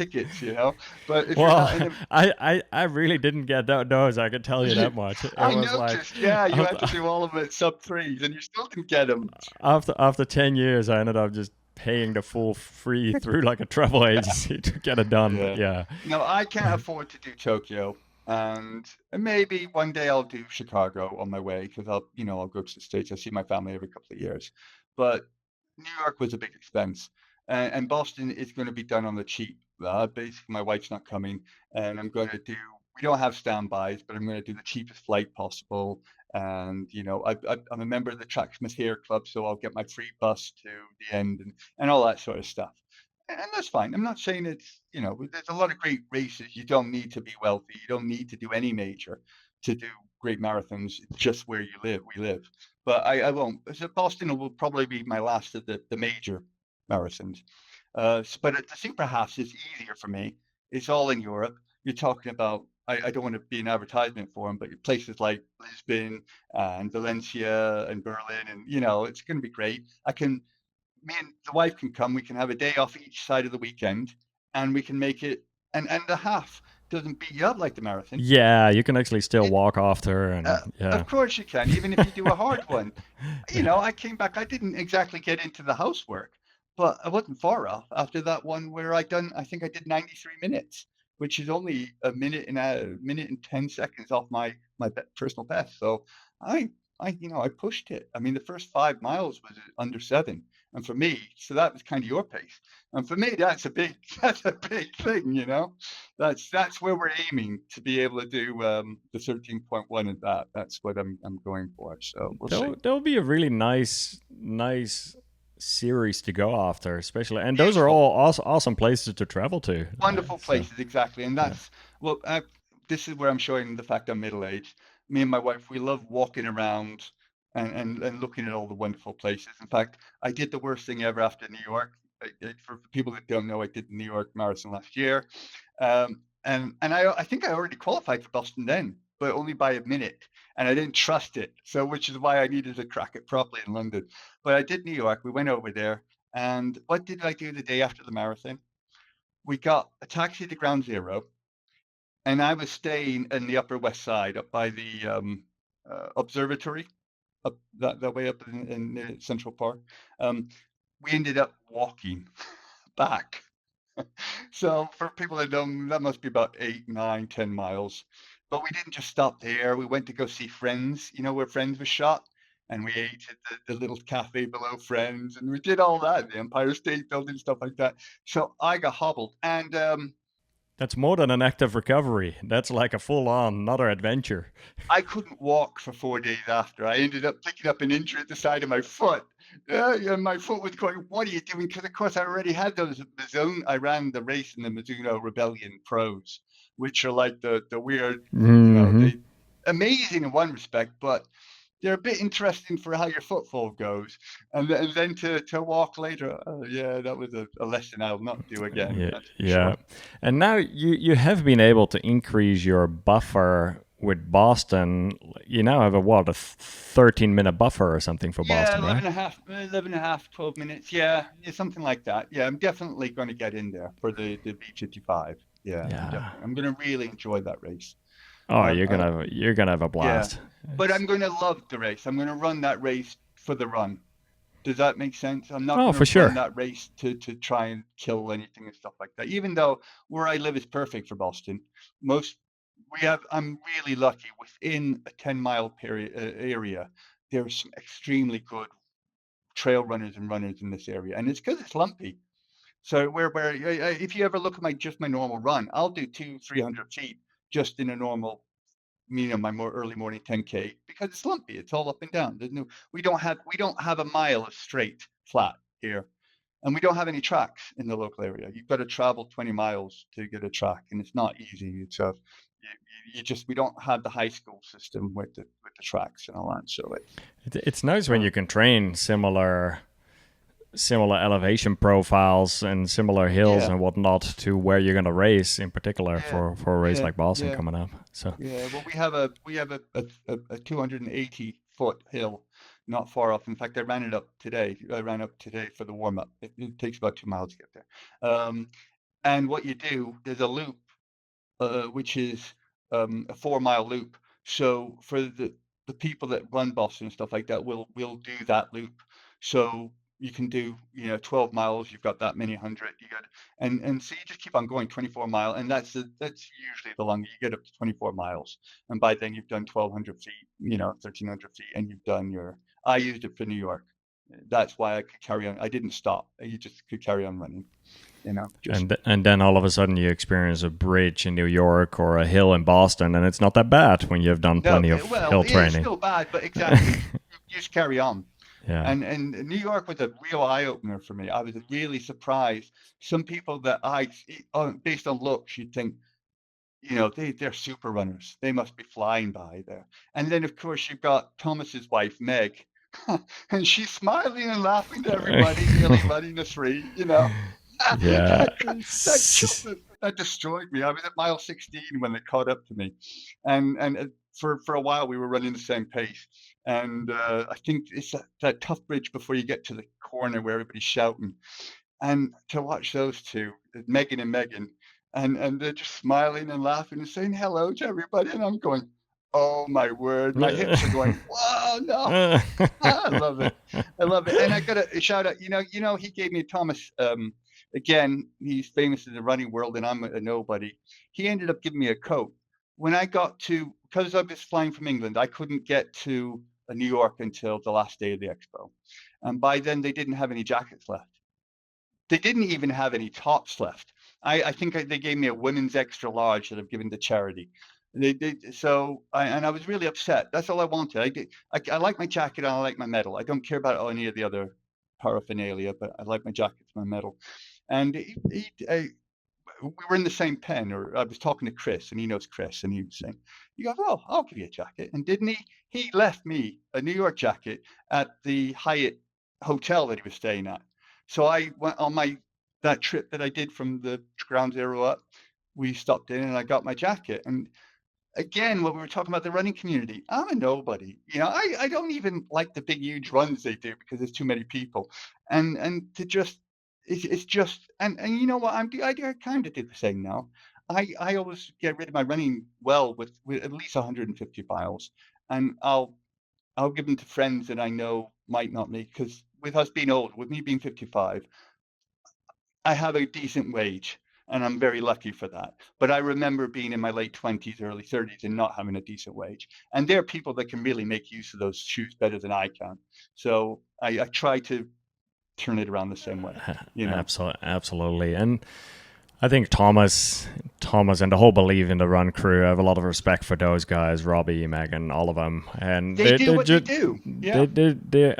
But if you're Well, not in a I really didn't get those. I can tell you that much. It I was like noticed, yeah, you had after to do all of them at sub threes, and you still didn't get them. after 10 years, I ended up just paying the full free through like a travel agency to get it done. But Yeah. yeah, No, I can't afford to do Tokyo, and maybe one day I'll do Chicago on my way because I'll go to the States. I see my family every couple of years, but New York was a big expense, and Boston is going to be done on the cheap. Basically, my wife's not coming, and I'm going to do. We don't have standbys, but I'm going to do the cheapest flight possible. And I'm a member of the Tracksmith Here Club, so I'll get my free bus to the end and all that sort of stuff. and that's fine. I'm not saying it's, there's a lot of great races. You don't need to be wealthy. You don't need to do any major to do great marathons. It's just where you live. We live. But I won't. So Boston will probably be my last of the major marathons. But the super halves is easier for me. It's all in Europe. You're talking about, I don't want to be an advertisement for them, but places like Lisbon and Valencia and Berlin, and it's going to be great. Me and the wife can come. We can have a day off each side of the weekend, and we can make it. And the half doesn't beat you up like the marathon. Yeah, you can actually still It, walk after, and yeah. of course you can, even if you do a hard one. I came back. I didn't exactly get into the housework, but I wasn't far off after that one where I think I did 93 minutes, which is only a minute and 10 seconds off my personal best. So I I pushed it. I mean, the first 5 miles was under 7, and for me, so that was kind of your pace. And for me, that's a big that's a big thing. That's where we're aiming to be able to do the 13.1 and that. That's what I'm going for. So we'll see. That'll be a really nice series to go after, especially. And those are Beautiful. all awesome places to travel to. Wonderful So places, exactly. And yeah. that's well, this is where I'm showing the fact I'm middle-aged. Me and my wife, we love walking around and looking at all the wonderful places. In fact, I did the worst thing ever after New York. For people that don't know, I did the New York Marathon last year, and I think I already qualified for Boston then, but only by a minute, and I didn't trust it. So, which is why I needed to crack it properly in London. But I did New York. We went over there, and what did I do the day after the marathon? We got a taxi to Ground Zero, and I was staying in the Upper West Side, up by the observatory, up that way up in Central Park. Um, we ended up walking back. So for people that don't, that must be about 8, 9, 10 miles. But we didn't just stop there. We went to go see Friends. You know where Friends was shot? And we ate at the little cafe below Friends, and we did all that, the Empire State Building, stuff like that. So I got hobbled, and That's more than an active recovery. That's like a full-on another adventure. I couldn't walk for 4 days after. I ended up picking up an injury at the side of my foot. Yeah, my foot was going, "What are you doing?" Because of course I already had those Mizuno. I ran the race in the Mizuno Rebellion Pros, which are like the weird, Hmm. they amazing in one respect, but they're a bit interesting for how your footfall goes. And then to walk later, yeah, that was a lesson I'll not do again. Yeah, That's for yeah. sure. And now you have been able to increase your buffer with Boston. You now have a 13-minute buffer or something for Yeah, Boston, 11 right? and a half, 11 and a half, 12 minutes. Yeah, yeah, something like that. Yeah, I'm definitely going to get in there for the B55. Yeah, Yeah. I'm going to really enjoy that race. Oh, Um, uh, you're gonna have a yeah, blast. but It's, I'm going to love the race. I'm going to run that race for the run. Does that make sense? I'm not oh, going for to run sure. that race to try and kill anything and stuff like that. Even though where I live is perfect for Boston, most I'm really lucky within a 10-mile period area. There's some extremely good trail runners and runners in this area, and it's because it's lumpy. So where if you ever look at my normal run, I'll do 200-300 feet just in a normal, my more early morning 10K because it's lumpy. It's all up and down. We don't have a mile of straight flat here, and we don't have any tracks in the local area. You've got to travel 20 miles to get a track, and it's not easy. It's we don't have the high school system with the tracks and all that. So It's nice when uh, you can train similar elevation profiles and similar hills yeah, and whatnot to where you're gonna race in particular yeah, for a race yeah, like Boston yeah. coming up. So Yeah, well, we have a 280-foot hill not far off. In fact, I ran it up today. I ran up today for the warm up. It takes about 2 miles to get there. And what you do, there's a loop, which is a 4 mile loop. So for the people that run Boston and stuff like that, will do that loop. So you can do 12 miles. You've got that many hundred. You got and so you just keep on going 24 mile, and that's usually the longer you get up to 24 miles, and by then you've done 1,200 feet, 1,300 feet, and you've done your. I used it for New York. That's why I could carry on. I didn't stop. You just could carry on running. Just and then all of a sudden you experience a bridge in New York or a hill in Boston, and it's not that bad when you've done no. plenty of Well, hill it's training. still bad, but exactly. You just carry on. Yeah. And New York was a real eye opener for me. I was really surprised. Some people that based on looks, you'd think, they're super runners. They must be flying by there. And then, of course, you've got Thomas's wife, Meg, and she's smiling and laughing to everybody, nearly running the three, Yeah. That destroyed me. I was at mile 16 when they caught up to me, and for a while we were running the same pace. And I think it's that tough bridge before you get to the corner where everybody's shouting. And to watch those two, Megan and Megan, and they're just smiling and laughing and saying hello to everybody, and I'm going, "Oh my word!" My hips are going, "Whoa, no!" I love it. I love it. And I got a shout out. He gave me Thomas. Again, he's famous in the running world, and I'm a nobody. He ended up giving me a coat. When I got because I was flying from England, I couldn't get to New York until the last day of the expo, and by then they didn't have any jackets left. They didn't even have any tops left. I think they gave me a women's extra large that I've given to charity. I was really upset. That's all I wanted. I like my jacket and I like my medal. I don't care about any of the other paraphernalia, but I like my jacket, my medal. And we were in the same pen, or I was talking to Chris, and he knows Chris, and he was saying, he goes, "Oh, I'll give you a jacket." And didn't he? He left me a New York jacket at the Hyatt hotel that he was staying at. So I went on that trip that I did from the ground zero up. We stopped in and I got my jacket. And again, when we were talking about the running community, I'm a nobody. I don't even like the big, huge runs they do because there's too many people. And to just, it's just, and you know what? I kind of do the same now. I always get rid of my running well with at least 150 miles, and I'll give them to friends that I know might not make, because with us being old, with me being 55, I have a decent wage, and I'm very lucky for that. But I remember being in my late 20s, early 30s, and not having a decent wage. And there are people that can really make use of those shoes better than I can. So I try to turn it around the same way. Absolutely. And I think Thomas and the whole Believe in the Run crew, I have a lot of respect for those guys, Robbie, Megan, all of them. And they do what they do. Yeah.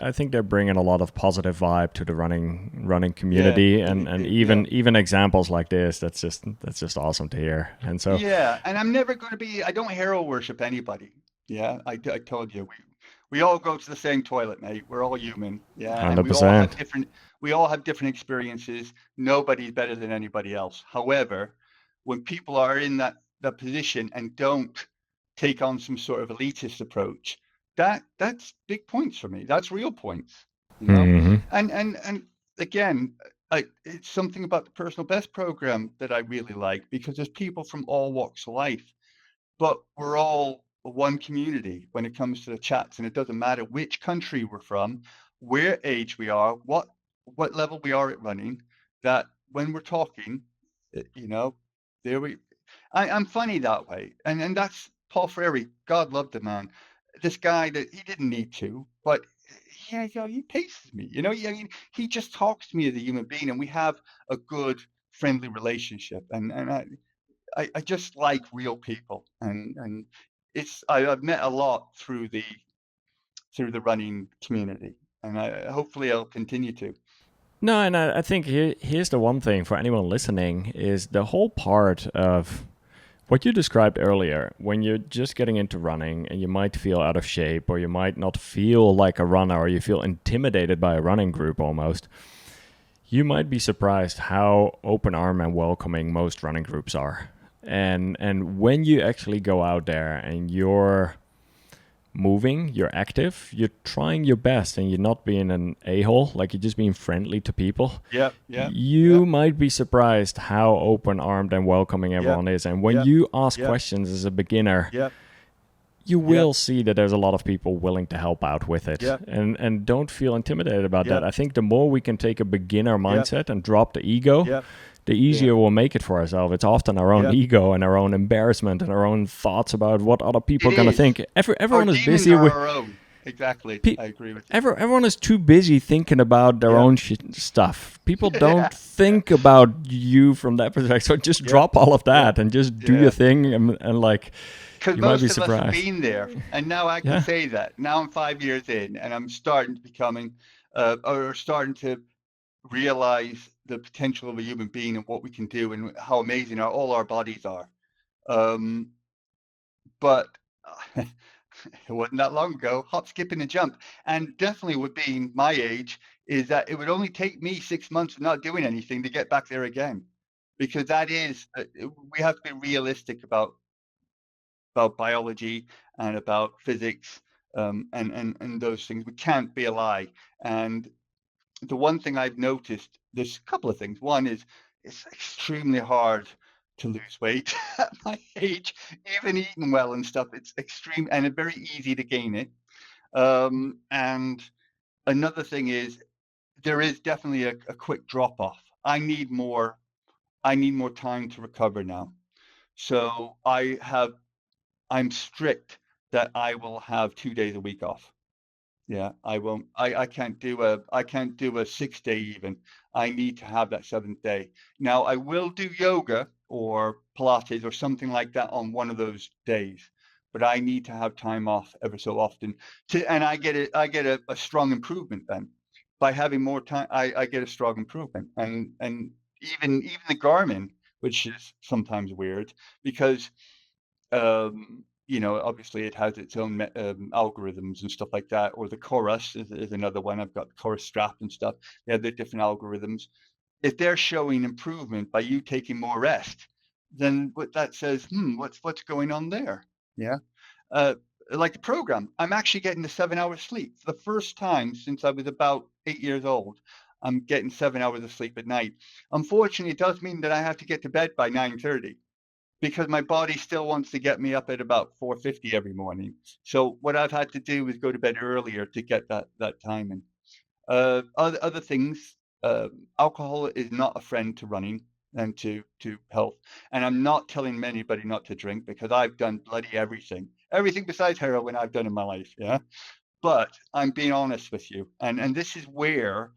I think they're bringing a lot of positive vibe to the running community, and even examples like this. That's just awesome to hear. And so and I'm never going to be. I don't hero worship anybody. Yeah, I told you we all go to the same toilet, mate. We're all human. Yeah, 100%. And we all have different experiences. Nobody's better than anybody else. However, when people are in that position and don't take on some sort of elitist approach, that's big points for me. That's real points. Mm-hmm. And again, it's something about the Personal Best program that I really like, because there's people from all walks of life, but we're all one community when it comes to the chats, and it doesn't matter which country we're from, where age we are, what level we are at running, that when we're talking, I'm funny that way. And that's Paul Frary. God love the man. This guy that he didn't need to, but he paces me. He just talks to me as a human being, and we have a good, friendly relationship. And I just like real people, and I've met a lot through the running community, and hopefully I'll continue to. No, and I think here's the one thing for anyone listening is the whole part of what you described earlier. When you're just getting into running and you might feel out of shape, or you might not feel like a runner, or you feel intimidated by a running group almost, you might be surprised how open arm and welcoming most running groups are. And when you actually go out there and you're moving, you're active, you're trying your best, and you're not being an a-hole, like you're just being friendly to people, you might be surprised how open-armed and welcoming everyone is. And when you ask questions as a beginner, you will see that there's a lot of people willing to help out with it. And don't feel intimidated about that. I think the more we can take a beginner mindset and drop the ego, the easier we'll make it for ourselves. It's often our own ego and our own embarrassment and our own thoughts about what other people are going to think. Everyone is busy with exactly. I agree with you. Everyone is too busy thinking about their own stuff. People don't think about you from that perspective. So just drop all of that and just do your thing, and like, because you might be most of us have surprised. been there, and now I can say that. Now I'm 5 years in, and I'm starting to becoming, or starting to realize the potential of a human being and what we can do and how amazing all our bodies are. Um, but it wasn't that long ago, hop, skip, and a jump. And definitely with being my age, is that it would only take me 6 months of not doing anything to get back there again. Because that is, we have to be realistic about biology and about physics, and those things. We can't be a lie. And the one thing I've noticed, there's a couple of things. One is it's extremely hard to lose weight at my age, even eating well and stuff. It's extreme and it's very easy to gain it. And another thing is there is definitely a quick drop off. I need more time to recover now. So I'm strict that I will have 2 days a week off. Yeah, I won't. I can't do a 6 day even. I need to have that seventh day. Now I will do yoga or Pilates or something like that on one of those days, but I need to have time off ever so often and I get a strong improvement then. By having more time, I get a strong improvement. And even the Garmin, which is sometimes weird because obviously it has its own algorithms and stuff like that. Or the chorus is another one. I've got the chorus strap and stuff. They have their different algorithms. If they're showing improvement by you taking more rest, then what that says, what's going on there? Yeah. Uh, like the program, I'm actually getting the 7 hours sleep for the first time since I was about 8 years old. I'm getting 7 hours of sleep at night. Unfortunately, it does mean that I have to get to bed by 9:30. Because my body still wants to get me up at about 4:50 every morning. So what I've had to do is go to bed earlier to get that timing. Other things, alcohol is not a friend to running and to health. And I'm not telling anybody not to drink because I've done bloody everything besides heroin I've done in my life. Yeah. But I'm being honest with you, and this is where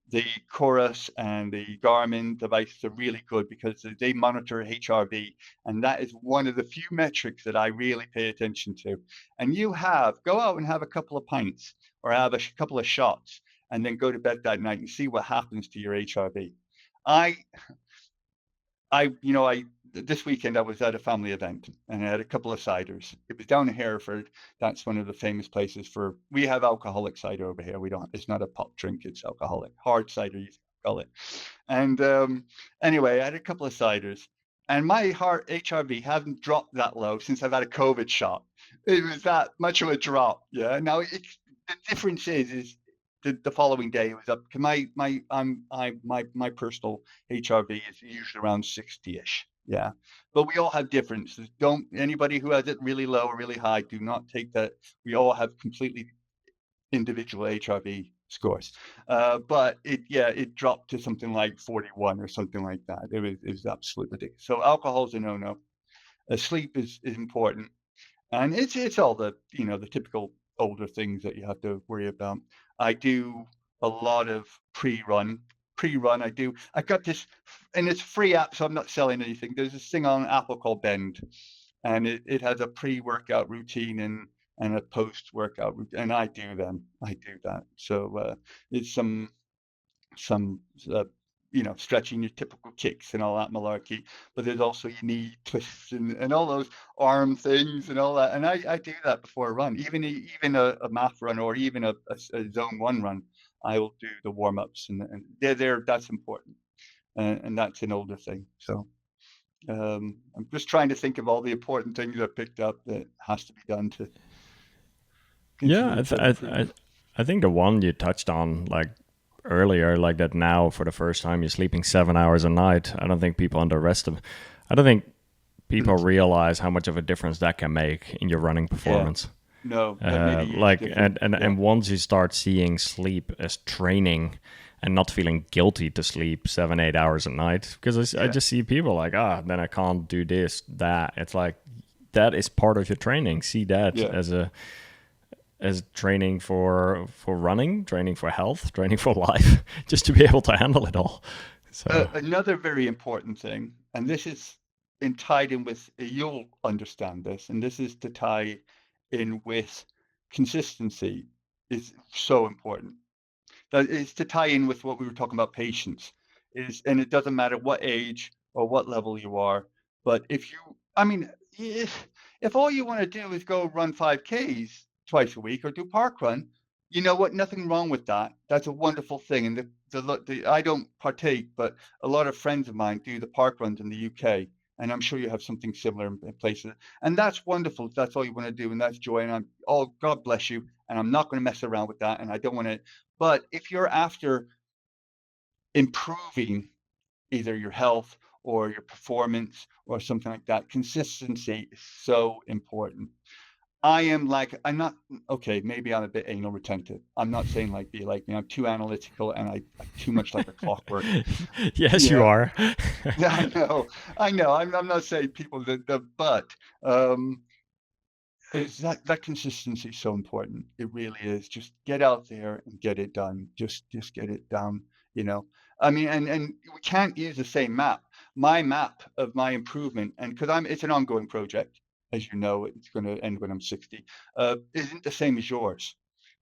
the Chorus and the Garmin devices are really good because they monitor HRV, and that is one of the few metrics that I really pay attention to. And go out and have a couple of pints or have a couple of shots, and then go to bed that night and see what happens to your HRV. I this weekend I was at a family event and I had a couple of ciders. It was down in Hereford. That's one of the famous places we have alcoholic cider over here. We don't, it's not a pop drink, it's alcoholic. Hard cider, you call it. And anyway, I had a couple of ciders and my heart HRV hasn't dropped that low since I've had a COVID shot. It was that much of a drop. Yeah. Now the difference is the following day it was up. My personal HRV is usually around 60-ish. Yeah, but we all have differences. Don't anybody who has it really low or really high, do not take that. We all have completely individual HRV scores. But it dropped to something like 41 or something like that. It was absolutely ridiculous. So alcohol is a no-no. Sleep is important. And it's all the the typical older things that you have to worry about. I do a lot of pre-run. I do. I got this, and it's a free app, so I'm not selling anything. There's this thing on Apple called Bend, and it has a pre-workout routine and a post-workout routine, and I do them. I do that. So it's some stretching your typical kicks and all that malarkey, but there's also your knee twists and all those arm things and all that. And I do that before a run, even a math run or even a zone one run. I will do the warm ups and that's important. And that's an older thing. So I'm just trying to think of all the important things I picked up that has to be done to. Yeah, I think the one you touched on, like earlier, like that now for the first time you're sleeping 7 hours a night. I don't think people underestimate. I don't think people realize how much of a difference that can make in your running performance. Yeah. No, and once you start seeing sleep as training and not feeling guilty to sleep 7-8 hours a night, because I just see people like, then I can't do this, that. It's like that is part of your training. See that as as training for running, training for health, training for life, just to be able to handle it all. So Another very important thing, and this is tied in with, you'll understand this, and this is to tie in with consistency is so important. That is to tie in with what we were talking about, patience is, and it doesn't matter what age or what level you are, but I mean, if all you want to do is go run 5Ks twice a week or do park run, you know what? Nothing wrong with that. That's a wonderful thing. And I don't partake, but a lot of friends of mine do the park runs in the UK, and I'm sure you have something similar in places. And that's wonderful. If that's all you want to do, and that's joy. And God bless you. And I'm not going to mess around with that. And I don't want to. But if you're after improving either your health or your performance or something like that, consistency is so important. I'm not okay, maybe I'm a bit anal retentive. I'm not saying be like me. I'm too analytical and I'm too much like a clockwork. yes, you Yeah, are. I know. I know. I'm not saying people but is that consistency is so important. It really is. Just get out there and get it done. Just get it done, you know. I mean, and we can't use the same map. My map of my improvement, and because it's an ongoing project, as you know, it's going to end when I'm 60, isn't the same as yours.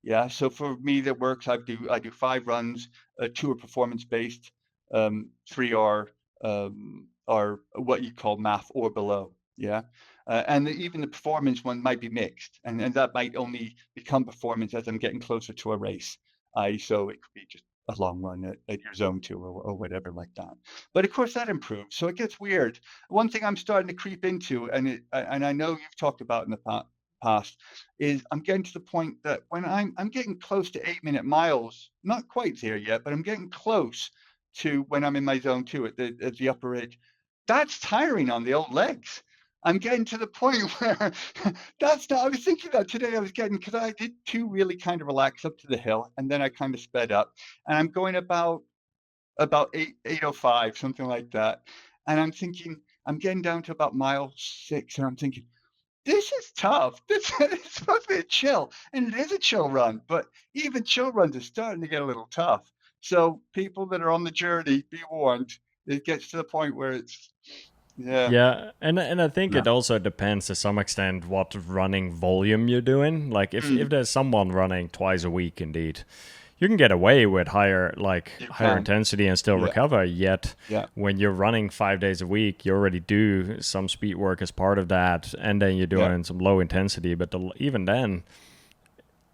Yeah. So for me, that works. I do 5 runs, 2 are performance based, 3 are what you call math or below. Yeah. And even the performance one might be mixed, and that might only become performance as I'm getting closer to a race. So it could be just a long run at your zone 2 or whatever like that. But of course that improves. So it gets weird. One thing I'm starting to creep into, and I know you've talked about in the past, is I'm getting to the point that when I'm getting close to 8-minute miles, not quite there yet, but I'm getting close to when I'm in my zone 2 at the upper edge. That's tiring on the old legs. I'm getting to the point where I was thinking that today. Because I did 2 really kind of relax up to the hill, and then I kind of sped up, and I'm going about 8:05, something like that. And I'm thinking, I'm getting down to about mile 6, and I'm thinking, this is tough. It's supposed to be a chill, and it is a chill run, but even chill runs are starting to get a little tough. So people that are on the journey, be warned. It gets to the point where it's, yeah. Yeah, and I think No. it also depends to some extent what running volume you're doing. Like if Mm, there's someone running twice a week, indeed, you can get away with you higher can. intensity and still Yeah. recover. Yet Yeah. when you're running 5 days a week, you already do some speed work as part of that, and then you're Yeah. doing some low intensity. But even then,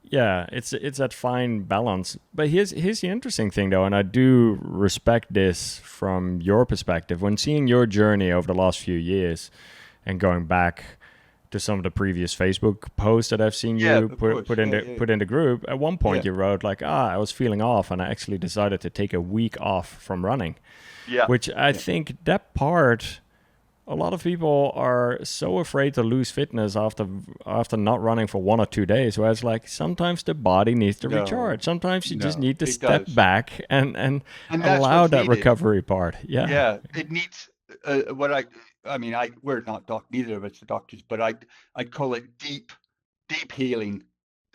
yeah, it's that fine balance. But here's the interesting thing though, and I do respect this from your perspective. When seeing your journey over the last few years and going back to some of the previous Facebook posts that I've seen Yeah, you of course. put in Yeah, yeah, put in the group, at one yeah, point you wrote like, I was feeling off and I actually decided to take a week off from running, yeah, which I yeah. think that part, a lot of people are so afraid to lose fitness after not running for 1 or 2 days. Where it's like sometimes the body needs to No, recharge. Sometimes you just no, need to it step does. back and And that's allow what's that needed. recovery part. Yeah, Yeah, it needs I mean, we're not neither of us are doctors, but I'd call it deep healing,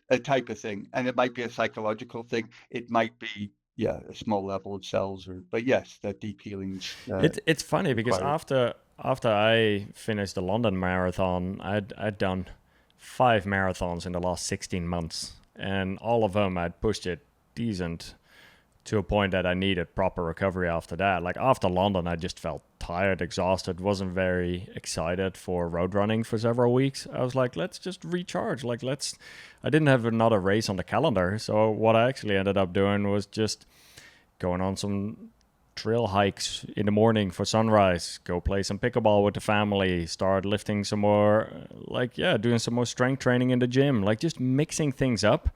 a type of thing. And it might be a psychological thing. It might be, yeah, a small level of cells, but yes, that deep healing's it's funny because required. after I finished the London marathon, I'd done 5 marathons in the last 16 months, and all of them I'd pushed it decent to a point that I needed proper recovery after that. Like after London, I just felt tired, exhausted, wasn't very excited for road running for several weeks. I was like, let's just recharge. I didn't have another race on the calendar. So what I actually ended up doing was just going on some trail hikes in the morning for sunrise, go play some pickleball with the family, start lifting some more, doing some more strength training in the gym, like just mixing things up.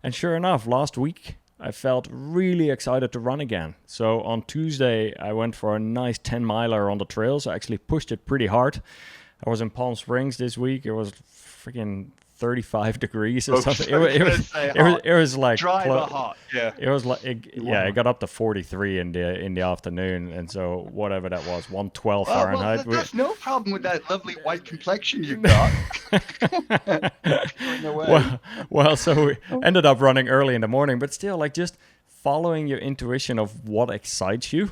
And sure enough, last week I felt really excited to run again. So on Tuesday, I went for a nice 10 miler on the trails. I actually pushed it pretty hard. I was in Palm Springs this week. It was freaking 35 degrees or Oh, something. I was gonna say hot. It was like Dry but hot. Yeah. it was like Wow. it got up to 43 in the afternoon, and so whatever that was, 112 Well, Fahrenheit. there's no problem with that lovely white complexion you've got. Going away. So we ended up running early in the morning, but still, like, just following your intuition of what excites you,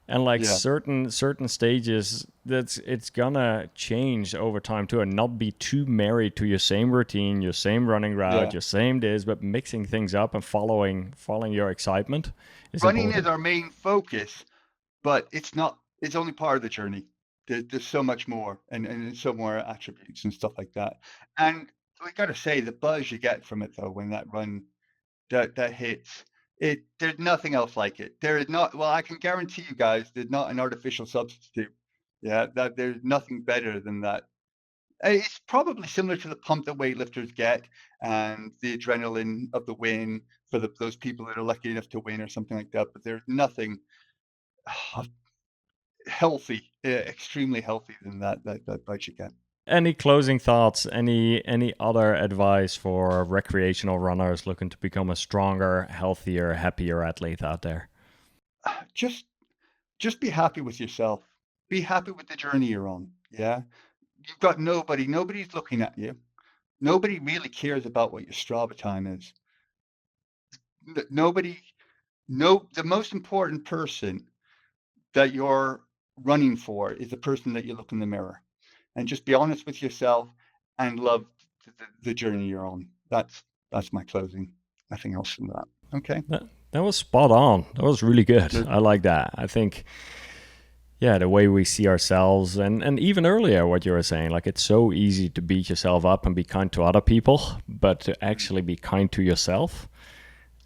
and like Yeah. certain stages, it's gonna change over time too, and not be too married to your same routine, your same running route, Yeah. your same days, but mixing things up and following your excitement is Running important. is our main focus, but it's not. It's only part of the journey. There's so much more, and so more attributes and stuff like that. And we got to say, the buzz you get from it though, when that run that hits, there's nothing else like it. There is not. Well, I can guarantee you guys, there's not an artificial substitute. Yeah, that there's nothing better than that. It's probably similar to the pump that weightlifters get and the adrenaline of the win for those people that are lucky enough to win or something like that. But there's nothing healthy, extremely healthy than that buzz you get. Any closing thoughts? Any other advice for recreational runners looking to become a stronger, healthier, happier athlete out there? Just be happy with yourself. Be happy with the journey you're on. Yeah, you've got nobody's looking at you. Nobody really cares about what your Strava time is. Nobody. No, the most important person that you're running for is the person that you look in the mirror, and just be honest with yourself and love the journey you're on. That's my closing. Nothing else than that. Okay. That was spot on. That was really good. Good. I like that. I think, yeah, the way we see ourselves, and even earlier what you were saying, like, it's so easy to beat yourself up and be kind to other people, but to actually be kind to yourself.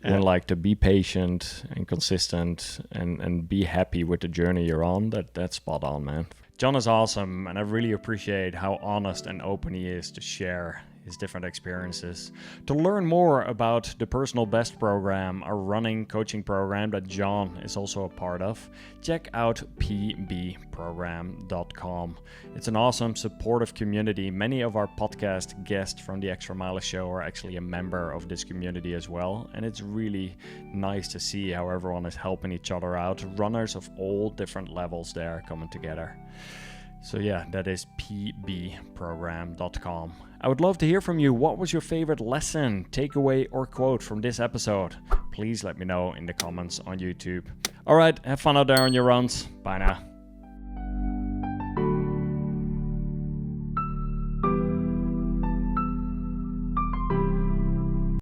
And like to be patient and consistent and be happy with the journey you're on. That's spot on, man. John is awesome, and I really appreciate how honest and open he is to share his different experiences. To learn more about the Personal Best program, a running coaching program that John is also a part of, check out pbprogram.com. It's an awesome, supportive community. Many of our podcast guests from the Extra Mile Show are actually a member of this community as well, and it's really nice to see how everyone is helping each other out. Runners of all different levels there coming together. So yeah, that is pbprogram.com. I would love to hear from you. What was your favorite lesson, takeaway, or quote from this episode? Please let me know in the comments on YouTube. All right, have fun out there on your runs. Bye now.